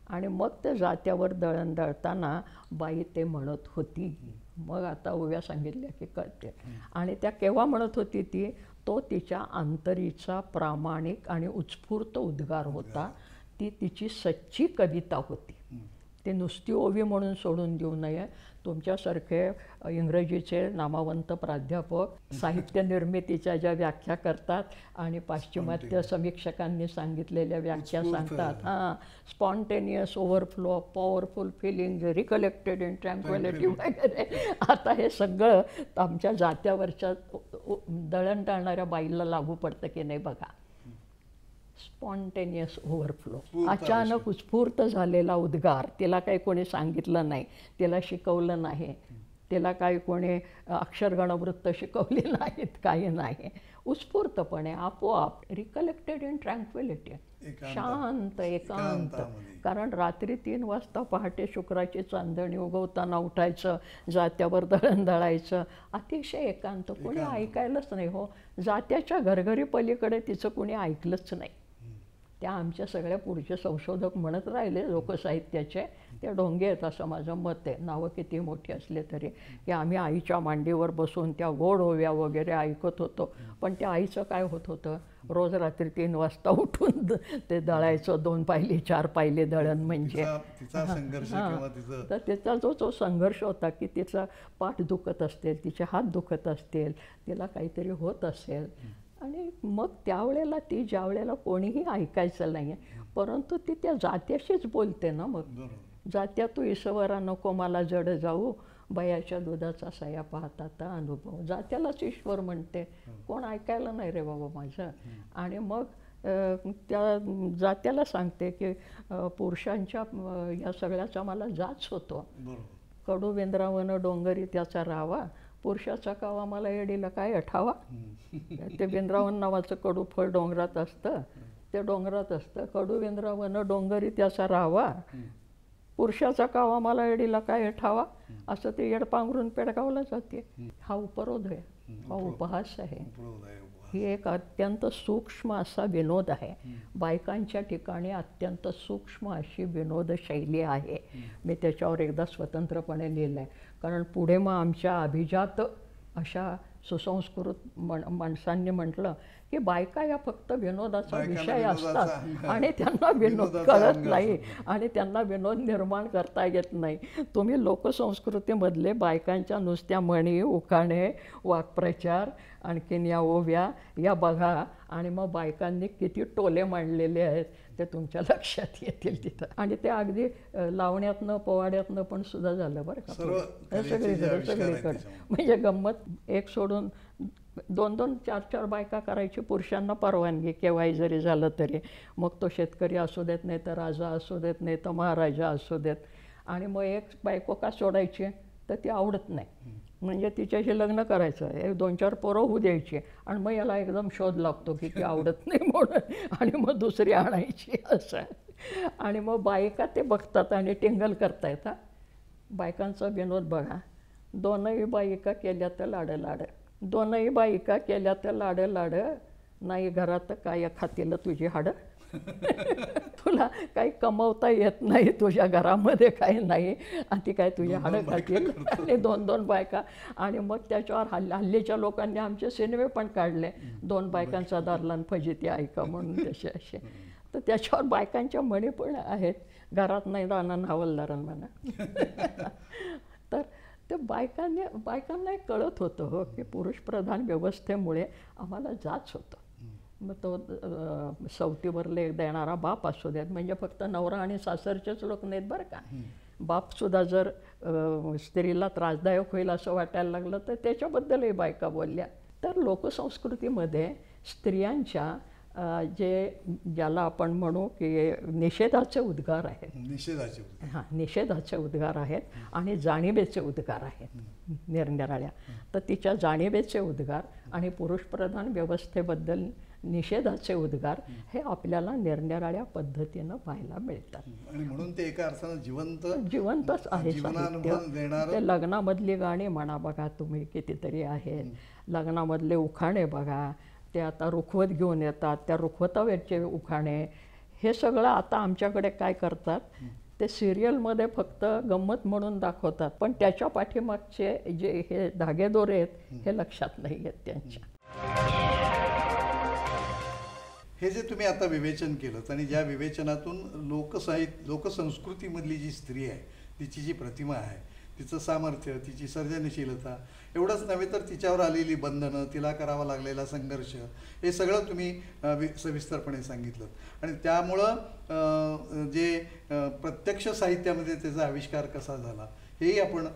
Speaker 2: आणि मग त्या जात्यावर दळण दळताना बाई ते म्हणत होती. मग आता ओव्या सांगितल्या की कळते. आणि त्या केव्हा म्हणत होती ती, तो तिच्या अंतरीचा प्रामाणिक आणि उत्स्फूर्त उद्गार होता. ती तिची सच्ची कविता होती. ती नुसती ओवी म्हणून सोडून देऊ नये. तुमच्यासारखे इंग्रजीचे नामवंत प्राध्यापक साहित्य निर्मितीच्या ज्या व्याख्या करतात आणि पाश्चिमात्य समीक्षकांनी सांगितलेल्या व्याख्या सांगतात. हां, spontaneous overflow of powerful feeling recollected in tranquillity वगैरे. आता हे सगळं आमच्या जात्यावरच्या दळण टाळणाऱ्या बाईला लागू पडतं की नाही बघा. स्पॉन्टेनियस ओव्हरफ्लो, अचानक उत्स्फूर्त झालेला उद्गार. तिला काही कोणी सांगितलं नाही, तिला शिकवलं नाही, तिला काही कोणी अक्षरगणवृत्त शिकवली नाहीत, काही नाही. उत्स्फूर्तपणे आपोआप रिकलेक्टेड इन ट्रँक्विलिटी, शांत एकांत. कारण रात्री 3 वाजता पहाटे शुक्राची चांदणी उगवताना उठायचं, जात्यावर दळण दळायचं, अतिशय एकांत. कोणी ऐकायलाच नाही हो. जात्याच्या घरघरी पलीकडे तिचं कोणी ऐकलंच नाही. त्या आमच्या सगळ्या पुढचे संशोधक म्हणत राहिले लोकसाहित्याचे, ते ढोंगे आहेत असं माझं मत आहे, नावं किती मोठी असले तरी, की आम्ही आईच्या मांडीवर बसून त्या गोड ओव्या वगैरे ऐकत होतो. पण त्या आईचं काय होत होतं, रोज रात्री 3 वाजता उठून ते दळायचं, 2 पायली 4 पायली दळण म्हणजे. तर त्याचा जो संघर्ष होता की तिचा पाठ दुखत असतील, तिचे हात दुखत असतील, तिला काहीतरी होत असेल. आणि मग त्यावेळेला ती ज्या वेळेला कोणीही ऐकायचं नाही आहे, परंतु ती त्या जात्याशीच बोलते ना. मग जात्या तू ईश्वरा नको मला जड जाऊ, बयाच्या दुधाचा सया पाहता अनुभव. जात्यालाच ईश्वर म्हणते, कोण ऐकायला नाही रे बाबा माझं. आणि मग त्या जात्याला सांगते की पुरुषांच्या या सगळ्याचा मला जाच होतो. कडू विंद्रावन डोंगरी त्याचा राहावा, पुरुषाचा कावा मला येडीला काय अठावा. ते विंद्रावन नावाचं कडू फळ डोंगरात असतं, ते डोंगरात असतं. कडू विंद्रावन डोंगरी त्याचा राहावा, पुरुषाचा कावा मला येडीला काय अठावा. असं ते येड पांघरून पेडगावला जाते. हा उपरोध आहे, हा उपहास आहे. ही एक अत्यंत सूक्ष्म असा विनोद आहे. बायकांच्या ठिकाणी अत्यंत सूक्ष्म अशी विनोद शैली आहे. मी त्याच्यावर एकदा स्वतंत्रपणे लिहिलं आहे. कारण पुढे मग आमच्या अभिजात अशा सुसंस्कृत माणसांनी म्हटलं की बायका या फक्त विनोदाचा विषय असतात आणि त्यांना विनोद कळत नाही आणि त्यांना विनोद निर्माण करता येत नाही. तुम्ही लोकसंस्कृतीमधले बायकांच्या नुसत्या म्हणी, उखाणे, वाक्प्रचार, आणखीन या ओव्या या बघा आणि मग बायकांनी किती टोले मांडलेले आहेत ते तुमच्या लक्षात येतील तिथं. आणि ते अगदी लावण्यातनं पोवाड्यातनं पण सुद्धा झालं बरं का. सगळीकडे म्हणजे गंमत. एक सोडून 2-2, 4-4 बायका करायची पुरुषांना परवानगी केव्हाही जरी झालं तरी. मग तो शेतकरी असू देत, नाही तर राजा असू देत, नाही तर महाराजा असू देत. आणि मग एक बायको का सोडायची, तर ती आवडत नाही म्हणजे तिच्याशी लग्न करायचं, 1-2-4 पोरं होऊ द्यायची आणि मग याला एकदम शोध लागतो की ती आवडत नाही म्हणून, आणि मग दुसरी आणायची असं. आणि मग बायका ते बघतात आणि टिंगल करतायत. बायकांचा विनोद बघा. 2ही बायका केल्या तर लाडं लाड, 2ही बायका केल्या तर लाडं लाड, नाही घरात काय खातील तुझी हाडं. तुला काही कमवता येत नाही, तुझ्या घरामध्ये काही नाही आणि ती काय तुझी हाडं खातील. आणि 2-2 बायका. आणि मग त्याच्यावर हल्लीच्या लोकांनी आमचे सिनेमे पण काढले, 2 बायकांचा दारलान फजिती ऐका म्हणून तसे असे. तर त्याच्यावर बायकांच्या म्हणी पण आहेत, घरात नाही राहणार हवालदारांना म्हणा. तर ते बायकांना कळत होतं हो की पुरुषप्रधान व्यवस्थेमुळे आम्हाला जाच होतं. मग तो सवतीवरले देणारा बाप असू द्यात, म्हणजे फक्त नवरा आणि सासरचेच लोक नाहीत बरं का. बापसुद्धा जर स्त्रीला त्रासदायक होईल असं वाटायला लागलं तर त्याच्याबद्दलही बायका बोलल्या. तर लोकसंस्कृतीमध्ये स्त्रियांच्या ज्याला आपण म्हणू की निषेधाचे उद्गार आहेत, निषेधाचे उद्गार आहेत आणि जाणिवेचे उद्गार आहेत निरनिराळ्या. तर तिच्या जाणिवेचे उद्गार आणि पुरुषप्रधान व्यवस्थेबद्दल निषेधाचे उद्गार हे आपल्याला निरनिराळ्या पद्धतीनं पाहायला मिळतात.
Speaker 1: आणि म्हणून ते एका अर्थानं
Speaker 2: जिवंतच आहे साहित्य. ते लग्नामधली गाणी म्हणा बघा तुम्ही कितीतरी आहेत, लग्नामधले उखाणे बघा, ते आता रुखवत घेऊन येतात, त्या रुखवतावरचे उखाणे हे सगळं आता आमच्याकडे काय करतात, ते सिरियलमध्ये फक्त गंमत म्हणून दाखवतात, पण त्याच्या पाठीमागचे जे हे धागेदोरे आहेत हे लक्षात नाही येत त्यांच्या.
Speaker 1: हे जे तुम्ही आता विवेचन केलं आणि ज्या विवेचनातून लोकसंस्कृतीमधली जी स्त्री आहे, तिची जी प्रतिमा आहे, तिचं सामर्थ्य, तिची सर्जनशीलता, एवढंच नव्हे तर तिच्यावर आलेली बंधनं, तिला करावा लागलेला संघर्ष, हे सगळं तुम्ही सविस्तरपणे सांगितलं. आणि त्यामुळं जे प्रत्यक्ष साहित्यामध्ये त्याचा आविष्कार कसा झाला हेही आपण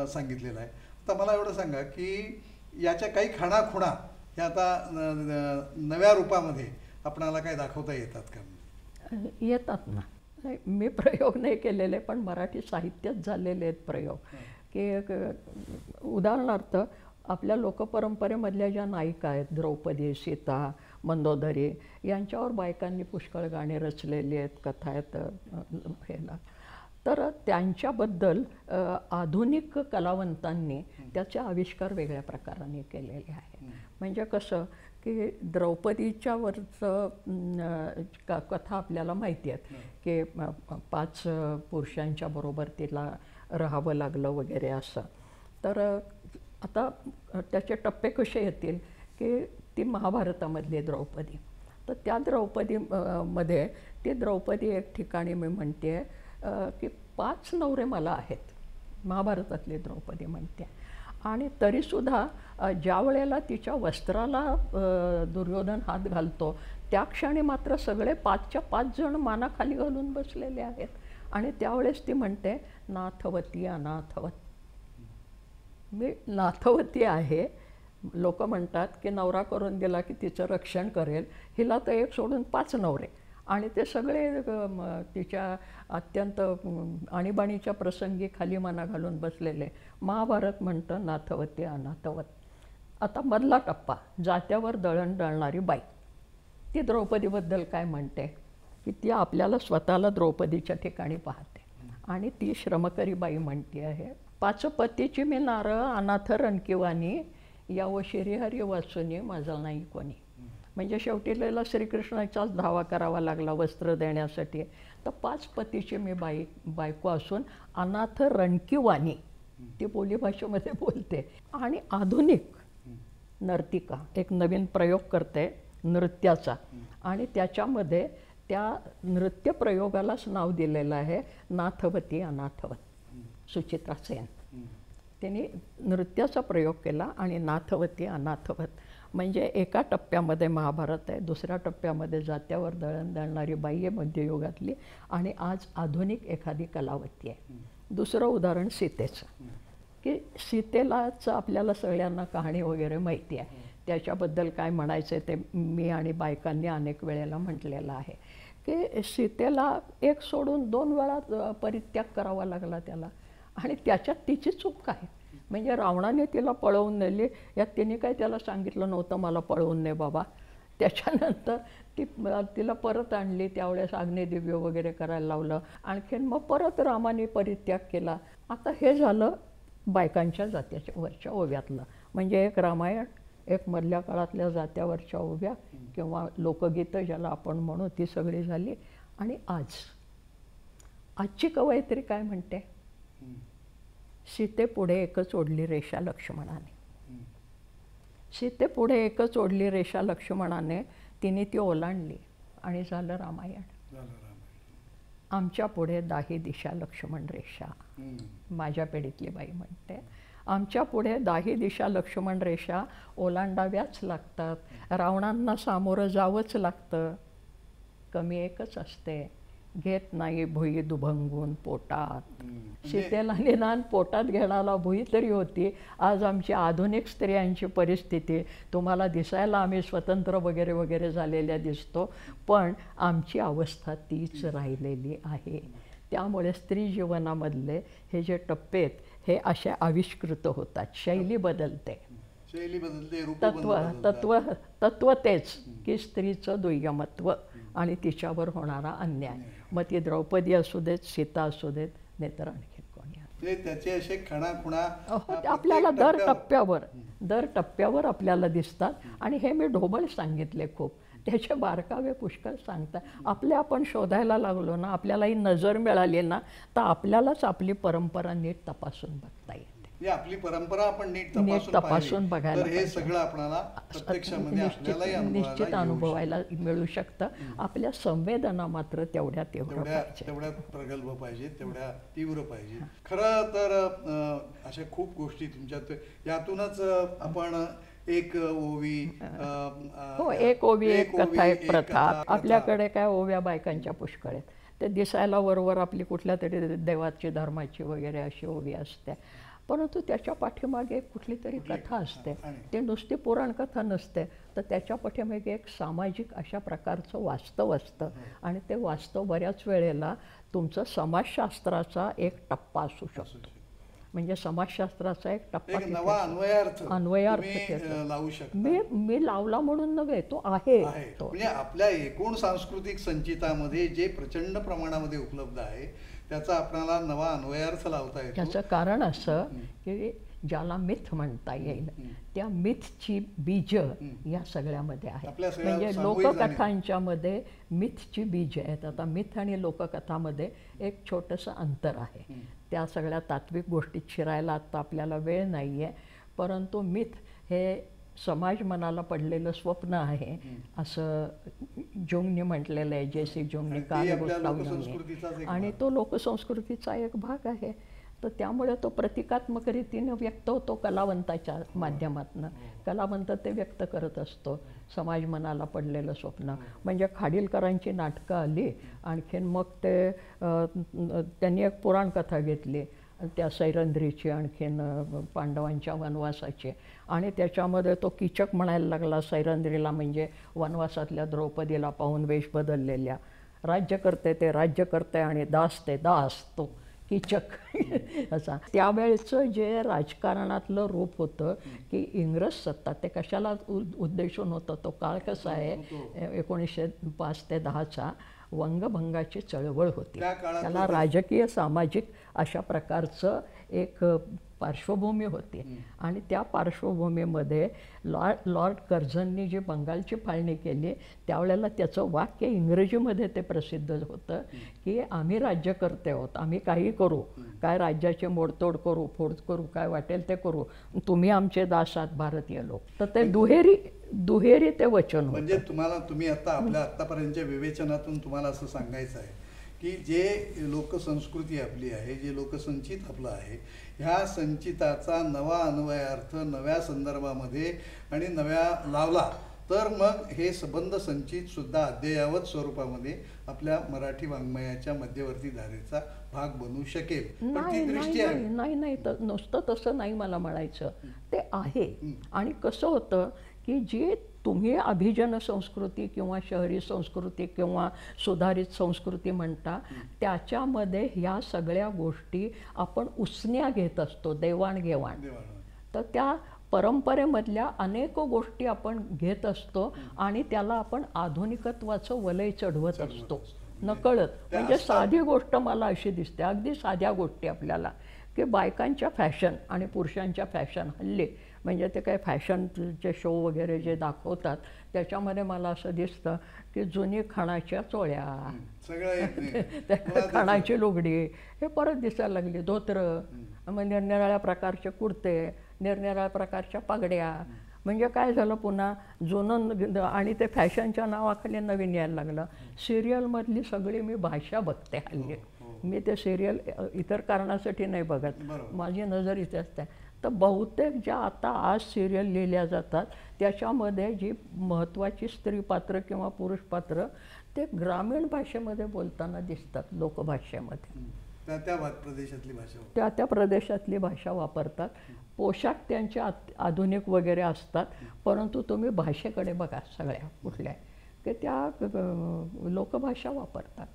Speaker 1: सांगितलेलं आहे. आता मला एवढं सांगा की याच्या काही खाणाखुणा ह्या आता नव्या रूपामध्ये आपणाला काय दाखवता येतात का?
Speaker 2: येतात ना. नाही, मी प्रयोग नाही केलेले, पण मराठी साहित्यात झालेले आहेत प्रयोग. की उदाहरणार्थ आपल्या लोकपरंपरेमधल्या ज्या नायिका आहेत, द्रौपदी, सीता, मंदोदरी, यांच्यावर बायकांनी पुष्कळ गाणी रचलेली आहेत, कथा आहेत ह्याला. तर त्यांच्याबद्दल आधुनिक कलावंतांनी त्याचे आविष्कार वेगळ्या प्रकाराने केलेले आहे. म्हणजे कसं की द्रौपदीच्यावरचं कथा आपल्याला माहिती आहे की 5 पुरुषांच्या बरोबर तिला राहावं लागलं वगैरे असं. तर आता त्याचे टप्पे कसे येतील की ती महाभारतामधली द्रौपदी, तर त्या द्रौपदी मध्ये ती द्रौपदी एक ठिकाणी मी म्हणते की 5 नवरे मला आहेत, महाभारतातली द्रौपदी म्हणते. आणि तरीसुद्धा ज्या वेळेला तिच्या वस्त्राला दुर्योधन हात घालतो त्या क्षणी मात्र सगळे 5च्या 5 जण मानाखाली घालून बसलेले आहेत. आणि त्यावेळेस ती म्हणते नाथवती अनाथवत. मी नाथवती आहे. लोक म्हणतात की नवरा करून दिला की तिचं रक्षण करेल, हिला तर एक सोडून 5 नवरे, आणि ते सगळे तिच्या अत्यंत आणीबाणीच्या प्रसंगी खाली माना घालून बसलेले. महाभारत म्हणतं नाथवती अनाथवत. आता मधला टप्पा, जात्यावर दळण दळणारी बाई, ती द्रौपदीबद्दल काय म्हणते की ती आपल्याला स्वतःला द्रौपदीच्या ठिकाणी पाहते आणि ती श्रमकरी बाई म्हणते आहे, 5 पतीची मी नारळ अनाथ रणकिवानी, यावं श्रीहरी वाचुनी माझा नाही कोणी. म्हणजे शेवटी लैला श्रीकृष्णाचाच धावा करावा लागला वस्त्र देण्यासाठी. तर 5 पतीची मी बायको असून अनाथ रणकिवानी, ती बोलीभाषेमध्ये बोलते. आणि आधुनिक नर्तिका एक नवीन प्रयोग करते नृत्याचा, आणि त्याच्यामध्ये त्या नृत्य प्रयोगालाच नाव दिलेलं आहे नाथवती अनाथवत. सुचित्रा सेन त्यांनी नृत्याचा प्रयोग केला आणि नाथवती अनाथवत. म्हणजे एका टप्प्यामध्ये महाभारत आहे, दुसऱ्या टप्प्यामध्ये जात्यावर दळण दळणारी बाई आहे मध्ययुगातली, आणि आज आधुनिक एखादी कलावती आहे. दुसरं उदाहरण सीतेचं, की सीतेलाच आपल्याला सगळ्यांना कहाणी वगैरे माहिती आहे, त्याच्याबद्दल काय म्हणायचं ते मी आणि बायकांनी अनेक वेळेला म्हटलेलं आहे. की सीतेला एक सोडून 2 वेळा परित्याग करावा लागला त्याला, आणि त्याच्यात तिची चूक काय. म्हणजे रावणाने तिला पळवून नेली, यात तिने काय त्याला सांगितलं नव्हतं मला पळवून ने बाबा. त्याच्यानंतर तिला परत आणली, त्यावेळेस अग्निदिव्य वगैरे करायला लावलं, आणखीन मग परत रामाने परित्याग केला. आता हे झालं बायकांच्या जात्याच्या वरच्या ओव्यातलं. म्हणजे एक रामायण, एक मधल्या काळातल्या जात्यावरच्या ओव्या किंवा लोकगीतं ज्याला आपण म्हणू, ती सगळी झाली. आणि आजची कवयित्री काय म्हणते, सीतेपुढे एकच ओढली रेषा लक्ष्मणाने. सीतेपुढे एकच ओढली रेषा लक्ष्मणाने, तिने ती ओलांडली आणि झालं रामायण. आमच्या पुढे 10 दिशा लक्ष्मण रेषा, माझ्या पिढीतली बाई म्हणते, आमच्या पुढे 10 दिशा लक्ष्मण रेषा ओलांडाव्याच लागतात, रावणांना सामोरं जावंच लागतं. कमी एकच असते, घेत नाही भुई दुभंगून पोटात. सीतेला निदान पोटात घेणारा भुई तरी होती. आज आमची आधुनिक स्त्रियांची परिस्थिती, तुम्हाला दिसायला आम्ही स्वतंत्र वगैरे वगैरे झालेल्या दिसतो, पण आमची अवस्था तीच राहिलेली आहे. त्यामुळे स्त्री जीवनामधले हे जे टप्पे आहेत हे असे आविष्कृत होतात. शैली बदलते, तत्व तेच की स्त्रीचं दुय्यमत्व आणि तिच्यावर होणारा अन्याय. मग ती द्रौपदी असू देत, सीता असू देत, नाहीतर आणखी कोणी.
Speaker 1: त्याचे असे खाणाखुणा
Speaker 2: आपल्याला दर टप्प्यावर आपल्याला दिसतात. आणि हे मी ढोबळ सांगितले खूप, त्याचे बारकावे पुष्कळ सांगतात. आपले आपण शोधायला लागलो ना, आपल्याला ही नजर मिळाली ना, तर आपल्यालाच आपली परंपरा नीट तपासून बघता येते.
Speaker 1: आपली परंपरा आपण नीट
Speaker 2: तपासून बघायला
Speaker 1: तर हे सगळं आपल्याला प्रत्यक्षामध्ये
Speaker 2: निश्चित अनुभवायला मिळू शकतं. आपल्या संवेदना मात्र तेवढ्या
Speaker 1: प्रगल्भ पाहिजे, तेवढ्या तीव्र पाहिजे. खरं तर अशा खूप गोष्टी तुमच्यात, यातूनच आपण एक ओवी,
Speaker 2: हो, एक ओवी एक कथा एक प्रथा. आपल्याकडे काय ओव्या बायकांच्या पुष्कळ आहेत. ते दिसायला वरवर आपली कुठल्या तरी देवाची धर्माची वगैरे अशी ओवी असते, परंतु त्याच्या पाठीमागे कुठली तरी कथा असते. ते नुसती पुराण कथा नसते, तर त्याच्या पाठीमागे एक सामाजिक अशा प्रकारचं वास्तव असतं. आणि ते वास्तव बऱ्याच वेळेला तुमचं समाजशास्त्राचा एक टप्पा असू शकतो. म्हणजे समाजशास्त्राचा एक टप्पा, अन्वयार्थ
Speaker 1: लावू शकतो.
Speaker 2: मी लावला म्हणून नव्हे, तो आहे.
Speaker 1: म्हणजे आपल्या एकूण सांस्कृतिक संचितामध्ये जे प्रचंड प्रमाणामध्ये उपलब्ध आहे, त्याचा आपल्याला नवा अन्वयार्थ लावता येतो.
Speaker 2: त्याचं कारण असं की ज्याला मिथ म्हणता येईल, त्या मिथची बीज या सगळ्यामध्ये आहेत. म्हणजे लोककथांच्या मध्ये मिथची बीज आहेत. आता मिथ आणि लोककथामध्ये एक छोटंसं अंतर आहे. त्या सगळ्या तात्विक गोष्टीत शिरायला आता आपल्याला वेळ नाही आहे, परंतु मिथ हे समाज मनाला पडलेलं स्वप्न आहे असं जोंगने म्हटलेलं आहे. जे.सी. जोंगने, कार्ल गुस्ताव जोंगने. आणि तो लोकसंस्कृतीचा एक भाग आहे. तर त्यामुळे तो प्रतिकात्मक रीतीने व्यक्त होतो कलावंताच्या माध्यमातून. कलावंत ते व्यक्त करत असतो समाज मनाला पडलेलं स्वप्न. म्हणजे खाडीलकरांची नाटकं आली, आणखीन मग ते त्यांनी एक पुराण कथा घेतली त्या सैरंध्रीची, आणखीन पांडवांच्या वनवासाची. आणि त्याच्यामध्ये तो कीचक म्हणायला लागला सैरंध्रीला, म्हणजे वनवासातल्या द्रौपदीला पाहून वेश बदललेल्या. राज्य करते ते राज्य करते आणि दास ते दास, तो कीचक असा. त्यावेळेचं जे राजकारणातलं रूप होतं की इंग्रज सत्ता, ते कशाला उद्देशून होतं, तो काळ कसा आहे 1905 ते 10चा वंगभंगाची चळवळ होती. त्याला राजकीय सामाजिक अशा प्रकारचं एक पार्श्वभूमी होती. आणि त्या पार्श्वभूमीमध्ये लॉर्ड कर्झननी जी बंगालची फाळणी केली, त्यावेळेला त्याचं वाक्य इंग्रजीमध्ये ते प्रसिद्ध होतं की आम्ही राज्यकर्ते आहोत, आम्ही काही करू, काय राज्याचे मोडतोड करू, फोड करू, काय वाटेल ते करू, तुम्ही आमचे दास आहात भारतीय लोक. तर ते दुहेरी ते वचन.
Speaker 1: म्हणजे तुम्ही आता आपल्या आतापर्यंतच्या विवेचनातून तुम्हाला असं सांगायचं आहे की जे लोकसंस्कृती आपली आहे, जे लोकसंचित आपलं आहे, ह्या संचिताचा नवा अन्वयार्थ नव्या संदर्भामध्ये आणि नव्या लावला तर मग हे संबंध संचित सुद्धा अद्ययावत स्वरूपामध्ये आपल्या मराठी वाङ्मयाच्या मध्यवर्ती धारेचा भाग बनू शकेल.
Speaker 2: नाही, तर नुसतं तसं नाही मला म्हणायचं. ते आहे. आणि कसं होतं की जे तुम्ही अभिजन संस्कृती किंवा शहरी संस्कृती किंवा सुधारित संस्कृती म्हणता, त्याच्यामध्ये ह्या सगळ्या गोष्टी आपण उसण्या घेत असतो, देवाणघेवाण. तर त्या परंपरेमधल्या अनेक गोष्टी आपण घेत असतो आणि त्याला आपण आधुनिकत्वाचं वलय चढवत असतो नकळत. म्हणजे साधी गोष्ट मला अशी दिसते, अगदी साध्या गोष्टी आपल्याला, की बायकांच्या फॅशन आणि पुरुषांच्या फॅशन हल्ली, म्हणजे ते काय फॅशनचे शो वगैरे जे दाखवतात त्याच्यामध्ये मला असं दिसतं की जुनी खणाच्या चोळ्या, खणाची लुगडी हे परत दिसायला लागली, धोतरं, मग निरनिराळ्या प्रकारचे कुर्ते, निरनिराळ्या प्रकारच्या पगड्या. म्हणजे काय झालं, पुन्हा जुनं आणि ते फॅशनच्या नावाखाली नवीन यायला लागलं. सिरियलमधली सगळी मी भाषा बघते हल्ली. मी ते सिरियल इतर कारणासाठी नाही बघत, माझी नजर इथे असते. तर बहुतेक ज्या आता आज सिरियल लिहिल्या जातात त्याच्यामध्ये जी महत्त्वाची स्त्री पात्र किंवा पुरुष पात्र ते ग्रामीण भाषेमध्ये बोलताना दिसतात, लोकभाषेमध्ये. त्या प्रदेशातली भाषा वापरतात. पोशाख त्यांचे आधुनिक वगैरे असतात, परंतु तुम्ही भाषेकडे बघा सगळ्या कुठल्या की त्या लोकभाषा वापरतात.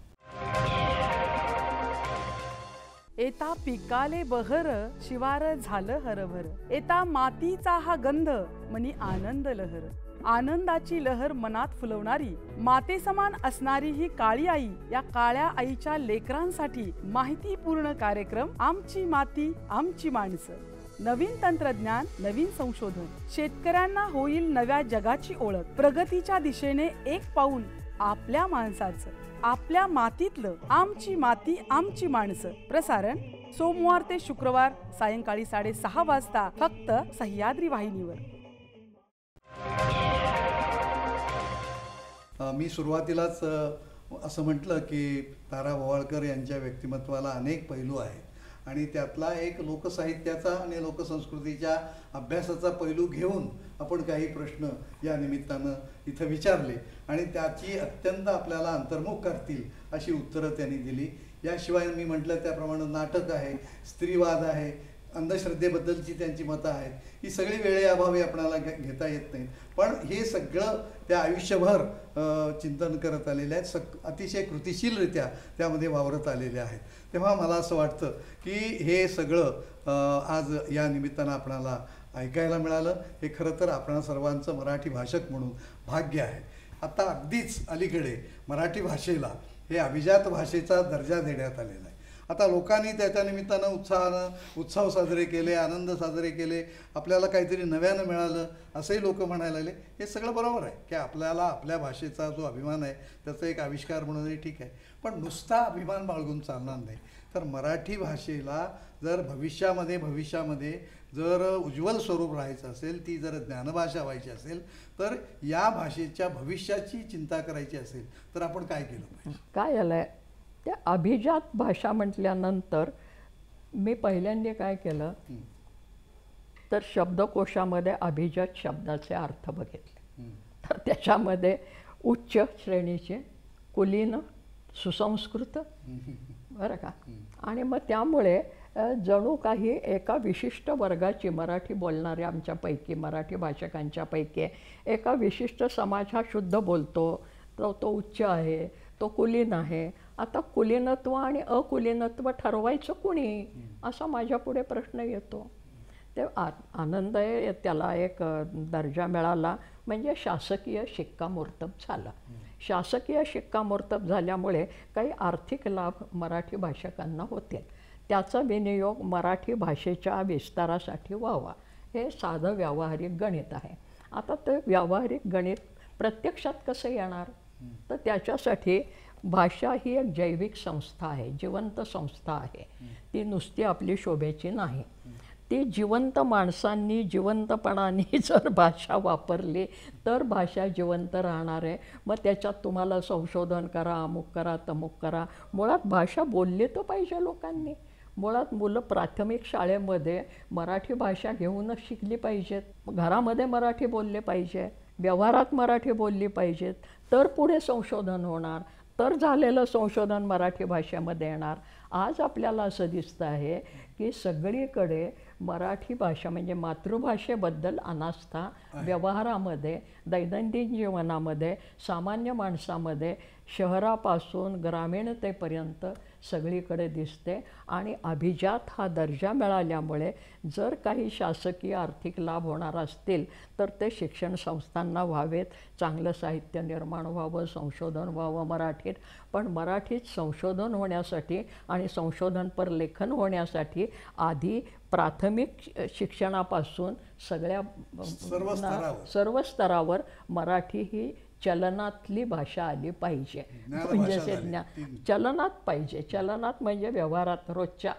Speaker 3: एता पिकाले बहर, शिवार झालं हरभर. एता मातीचा हा गंध, मनी आनंद लहर. आनंदाची लहर मनात फुलवणारी, मातेसमान असणारी ही काळी आई, या काळ्या आईच्या लेकरांसाठी माहितीपूर्ण कार्यक्रम आमची माती आमची माणसं. नवीन तंत्रज्ञान, नवीन संशोधन. शेतकऱ्यांना होईल नव्या जगाची ओळख. प्रगतीच्या दिशेने एक पाऊल आपल्या माणसाचं, आपल्या मातीतलं. आमची माती आमची माणसं. प्रसारण सोमवार ते शुक्रवार सायंकाळी 6:30 वाजता फक्त सह्याद्री वाहिनीवर.
Speaker 1: मी सुरुवातीलाच असं म्हटलं की तारा भवाळकर यांच्या व्यक्तिमत्वाला अनेक पैलू आहेत आणि त्यातला एक लोकसाहित्याचा आणि लोकसंस्कृतीच्या अभ्यासाचा पैलू घेऊन आपण काही प्रश्न या निमित्तानं इथं विचारले आणि त्याची अत्यंत आपल्याला अंतर्मुख करतील अशी उत्तरं त्यांनी दिली. याशिवाय मी म्हटलं त्याप्रमाणे नाटक आहे, स्त्रीवाद आहे, अंधश्रद्धेबद्दलची त्यांची मतं आहेत. ही सगळी वेळेअभावी आपणाला घेता येत नाहीत, पण हे सगळं त्या आयुष्यभर चिंतन करत आलेले आहेत. अतिशय कृतिशीलरित्या त्यामध्ये वावरत आलेले आहेत. तेव्हा मला असं वाटतं की हे सगळं आज या निमित्तानं आपणाला ऐकायला मिळालं. हे खरं तर आपणा सर्वांचं मराठी भाषक म्हणून भाग्य आहे. आता अगदीच अलीकडे मराठी भाषेला हे अभिजात भाषेचा दर्जा देण्यात आलेला आहे. आता लोकांनी त्याच्या निमित्तानं उत्सव साजरे केले, आनंद साजरे केले, आपल्याला काहीतरी नव्यानं मिळालं असंही लोक म्हणायला लागले. हे सगळं बरोबर आहे की आपल्याला आपल्या भाषेचा जो अभिमान आहे त्याचा एक आविष्कार म्हणूनही ठीक आहे, पण नुसता अभिमान बाळगून चालणार नाही. तर मराठी भाषेला जर भविष्यामध्ये जर उज्ज्वल स्वरूप राहायचं असेल, ती जर ज्ञानभाषा व्हायची असेल, तर या भाषेच्या भविष्याची चिंता करायची असेल तर आपण काय केलं पाहिजे?
Speaker 2: काय झालं आहे, त्या अभिजात भाषा म्हटल्यानंतर मी पहिल्यांदा काय केलं तर शब्दकोशामध्ये अभिजात शब्दाचे अर्थ बघितले. तर त्याच्यामध्ये उच्च श्रेणीचे, कुलीन, सुसंस्कृत, बरं का. आणि मग त्यामुळे जणू काही एका विशिष्ट वर्गाची, मराठी बोलणाऱ्या आमच्यापैकी, मराठी भाषकांच्यापैकी एका विशिष्ट समाज हा शुद्ध बोलतो, तो उच्च आहे, तो कुलीन आहे. आता कुलीनत्व आणि अकुलीनत्व ठरवायचं कुणी, असा माझ्यापुढे प्रश्न येतो. ते आनंद आहे, त्याला एक दर्जा मिळाला म्हणजे शासकीय शिक्कामोर्तब झाला. शासकीय शिक्कामोर्तब झाल्यामुळे काही आर्थिक लाभ मराठी भाषकांना होतील. त्याचा विनियोग मराठी भाषेच्या विस्तारासाठी व्हावा, हे साधं व्यावहारिक गणित आहे. आता ते व्यावहारिक गणित प्रत्यक्षात कसं येणार, तर त्याच्यासाठी भाषा ही एक जैविक संस्था आहे, जिवंत संस्था आहे. ती नुसती आपली शोभेची नाही. ती जिवंत माणसांनी जिवंतपणाने जर भाषा वापरली तर भाषा जिवंत राहणार आहे. मग त्याच्यात तुम्हाला संशोधन करा, अमुक करा, तमुक करा. मुळात भाषा बोलली तर पाहिजे लोकांनी. मुळात मुलं प्राथमिक शाळेमध्ये मराठी भाषा घेऊनच शिकली पाहिजेत. घरामध्ये मराठी बोलले पाहिजे, व्यवहारात मराठी बोलली पाहिजेत, तर पुढे संशोधन होणार, तर झालेलं संशोधन मराठी भाषेमध्ये येणार. आज आपल्याला असं दिसतं आहे की सगळीकडे मराठी भाषा म्हणजे मातृभाषेबद्दल अनास्था व्यवहारामध्ये, दैनंदिन जीवनामध्ये, सामान्य माणसामध्ये, शहरापासून ग्रामीणतेपर्यंत सगळीकडे दिसते. आणि अभिजात हा दर्जा मिळाल्यामुळे जर काही शासकीय आर्थिक लाभ होणार असतील तर ते शिक्षण संस्थांना व्हावेत, चांगलं साहित्य निर्माण व्हावं, संशोधन व्हावं मराठीत. पण मराठीत संशोधन होण्यासाठी आणि संशोधनपर लेखन होण्यासाठी आधी प्राथमिक शिक्षणापासून सर्व स्तरावर मराठी ही चलनातली भाषा आली पाहिजे. म्हणजे चलनात पाहिजे. चलनात म्हणजे व्यवहारात रोजच्या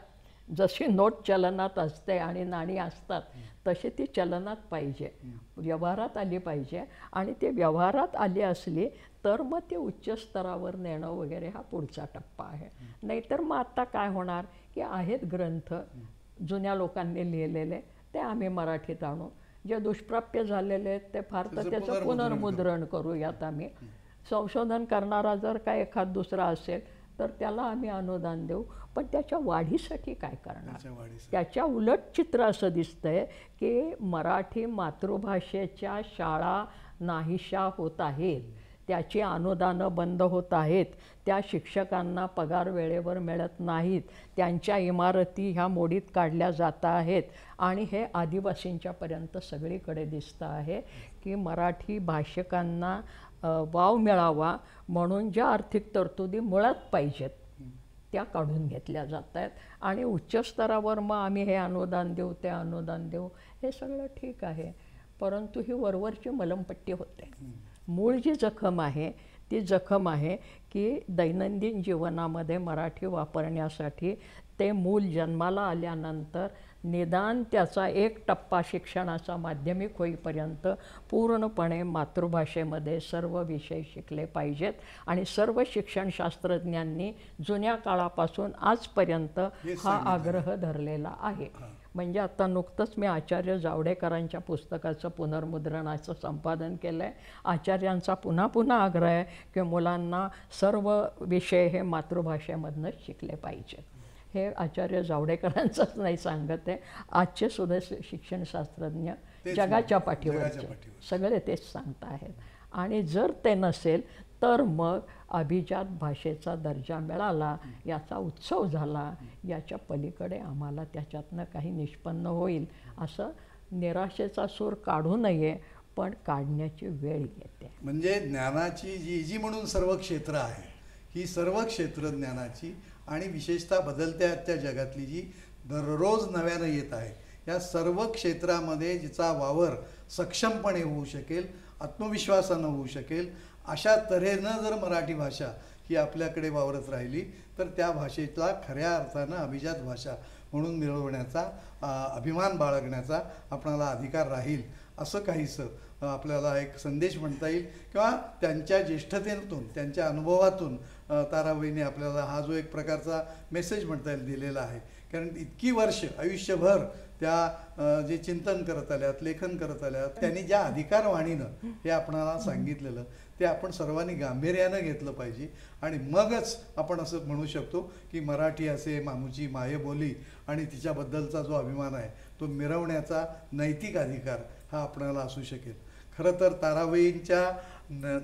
Speaker 2: जशी नोट चलनात असते आणि नाणी असतात तशी ती चलनात पाहिजे, व्यवहारात आली पाहिजे. आणि ते व्यवहारात आली असली तर मग ते उच्च स्तरावर नेणं वगैरे हा पुढचा टप्पा आहे. नाहीतर मग आता काय होणार की आहेत ग्रंथ जुन्या लोकांनी लिहिलेले, ते आम्ही मराठीत आणू. जे दुष्प्राप्य झालेले आहेत ते फार तर त्याचं पुनर्मुद्रण करूयात आम्ही. संशोधन करणारा जर काय एखाद दुसरा असेल तर त्याला आम्ही अनुदान देऊ. पण त्याच्या वाढीसाठी काय करणार? त्याच्या उलट चित्र असं दिसतंय की मराठी मातृभाषेच्या शाळा नाहीशा होत आहेत, त्याची अनुदानं बंद होत आहेत, त्या शिक्षकांना पगार वेळेवर मिळत नाहीत, त्यांच्या इमारती ह्या मोडीत काढल्या जात आहेत. आणि हे आदिवासींच्यापर्यंत सगळीकडे दिसतं आहे की मराठी भाषकांना वाव मिळावा म्हणून ज्या आर्थिक तरतुदी मुळात पाहिजेत त्या काढून घेतल्या जात आहेत आणि उच्च स्तरावर मग आम्ही हे अनुदान देऊ ते अनुदान देऊ हे सगळं ठीक आहे, परंतु ही वरवरची मलमपट्टी होते. मूळ जी जखम आहे ती जखम आहे की दैनंदिन जीवनामध्ये मराठी वापरण्यासाठी ते मूल जन्माला आल्यानंतर निदान त्याचा एक टप्पा शिक्षणाचा माध्यमिक होईपर्यंत पूर्णपणे मातृभाषेमध्ये सर्व विषय शिकले पाहिजेत. आणि सर्व शिक्षणशास्त्रज्ञांनी जुन्या काळापासून आजपर्यंत हा आग्रह धरलेला आहे. म्हणजे आता नुकतंच मी आचार्य जावडेकरांच्या पुस्तकाचं पुनर्मुद्रणाचं संपादन केलं आहे. आचार्यांचा पुन्हा पुन्हा आग्रह आहे की मुलांना सर्व विषय हे मातृभाषेमधनंच शिकले पाहिजेत. हे आचार्य जावडेकरांचंच नाही सांगत आहे, आजचे सुद्धा शिक्षणशास्त्रज्ञ जगाच्या पाठीवरचे सगळे तेच सांगत आहेत. आणि जर ते नसेल तर मग अभिजात भाषेचा दर्जा मिळाला, याचा उत्सव झाला, याच्या पलीकडे आम्हाला त्याच्यातनं काही निष्पन्न होईल असं निराशेचा सूर काढू नये, पण काढण्याची वेळ येते.
Speaker 1: म्हणजे ज्ञानाची जी म्हणून सर्व क्षेत्र आहे, ही सर्व क्षेत्र ज्ञानाची आणि विशेषतः बदलत्या त्या जगातली जी दररोज नव्यानं येत आहे, या सर्व क्षेत्रामध्ये जिचा वावर सक्षमपणे होऊ शकेल, आत्मविश्वासानं होऊ शकेल, अशा तऱ्हेनं जर मराठी भाषा ही आपल्याकडे वावरत राहिली तर त्या भाषेला खऱ्या अर्थानं अभिजात भाषा म्हणून मिळवण्याचा, अभिमान बाळगण्याचा आपणाला अधिकार राहील, असं काहीसं आपल्याला एक संदेश म्हणता येईल. किंवा त्यांच्या ज्येष्ठतेतून, त्यांच्या अनुभवातून ताराबाईंनी आपल्याला हा जो एक प्रकारचा मेसेज म्हणता येईल दिलेला आहे. कारण इतकी वर्ष आयुष्यभर त्या जे चिंतन करत आल्यात, लेखन करत आल्यात, त्यांनी ज्या अधिकारवाणीनं हे आपणाला सांगितलेलं ते आपण सर्वांनी गांभीर्यानं घेतलं पाहिजे. आणि मगच आपण असं म्हणू शकतो की मराठी असे मामूची मायबोली आणि तिच्याबद्दलचा जो अभिमान आहे तो मिरवण्याचा नैतिक अधिकार हा आपणाला असू शकेल. खरं तर ताराबाईंच्या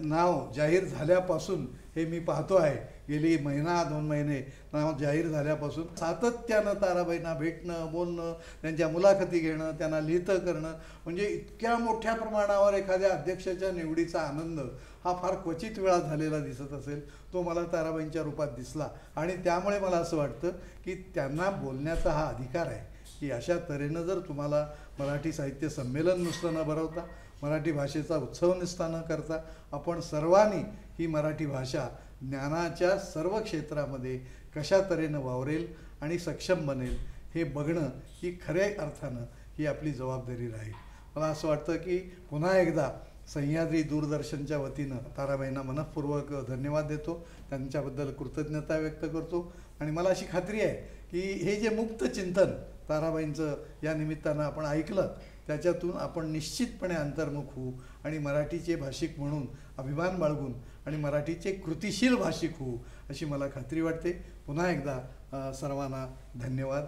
Speaker 1: नाव जाहीर झाल्यापासून हे मी पाहतो आहे, गेली महिना 2 महिने नाव जाहीर झाल्यापासून सातत्यानं ताराबाईंना भेटणं, बोलणं, त्यांच्या मुलाखती घेणं, त्यांना लिहितं करणं, म्हणजे इतक्या मोठ्या प्रमाणावर एखाद्या अध्यक्षाच्या निवडीचा आनंद हा फार क्वचित वेळा झालेला दिसत असेल, तो मला ताराबाईंच्या रूपात दिसला. आणि त्यामुळे मला असं वाटतं की त्यांना बोलण्याचा हा अधिकार आहे की अशा तऱ्हेनं जर तुम्हाला मराठी साहित्य संमेलन नुसतं न भरवता, मराठी भाषेचा उत्सव नुसता न करता, आपण सर्वांनी ही मराठी भाषा ज्ञानाच्या सर्व क्षेत्रामध्ये कशा तऱ्हेनं वावरेल आणि सक्षम बनेल हे बघणं ही खऱ्या अर्थानं ही आपली जबाबदारी राहील. मला असं वाटतं की पुन्हा एकदा सह्याद्री दूरदर्शनच्या वतीनं ताराबाईंना मनःपूर्वक धन्यवाद देतो, त्यांच्याबद्दल कृतज्ञता व्यक्त करतो. आणि मला अशी खात्री आहे की हे जे मुक्त चिंतन ताराबाईंचं या निमित्तानं आपण ऐकलं, त्याच्यातून आपण निश्चितपणे अंतर्मुख होऊ आणि मराठीचे भाषिक म्हणून अभिमान बाळगून आणि मराठीचे कृतिशील भाषिक होऊ अशी मला खात्री वाटते. पुन्हा एकदा सर्वांना धन्यवाद.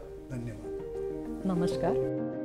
Speaker 2: नमस्कार.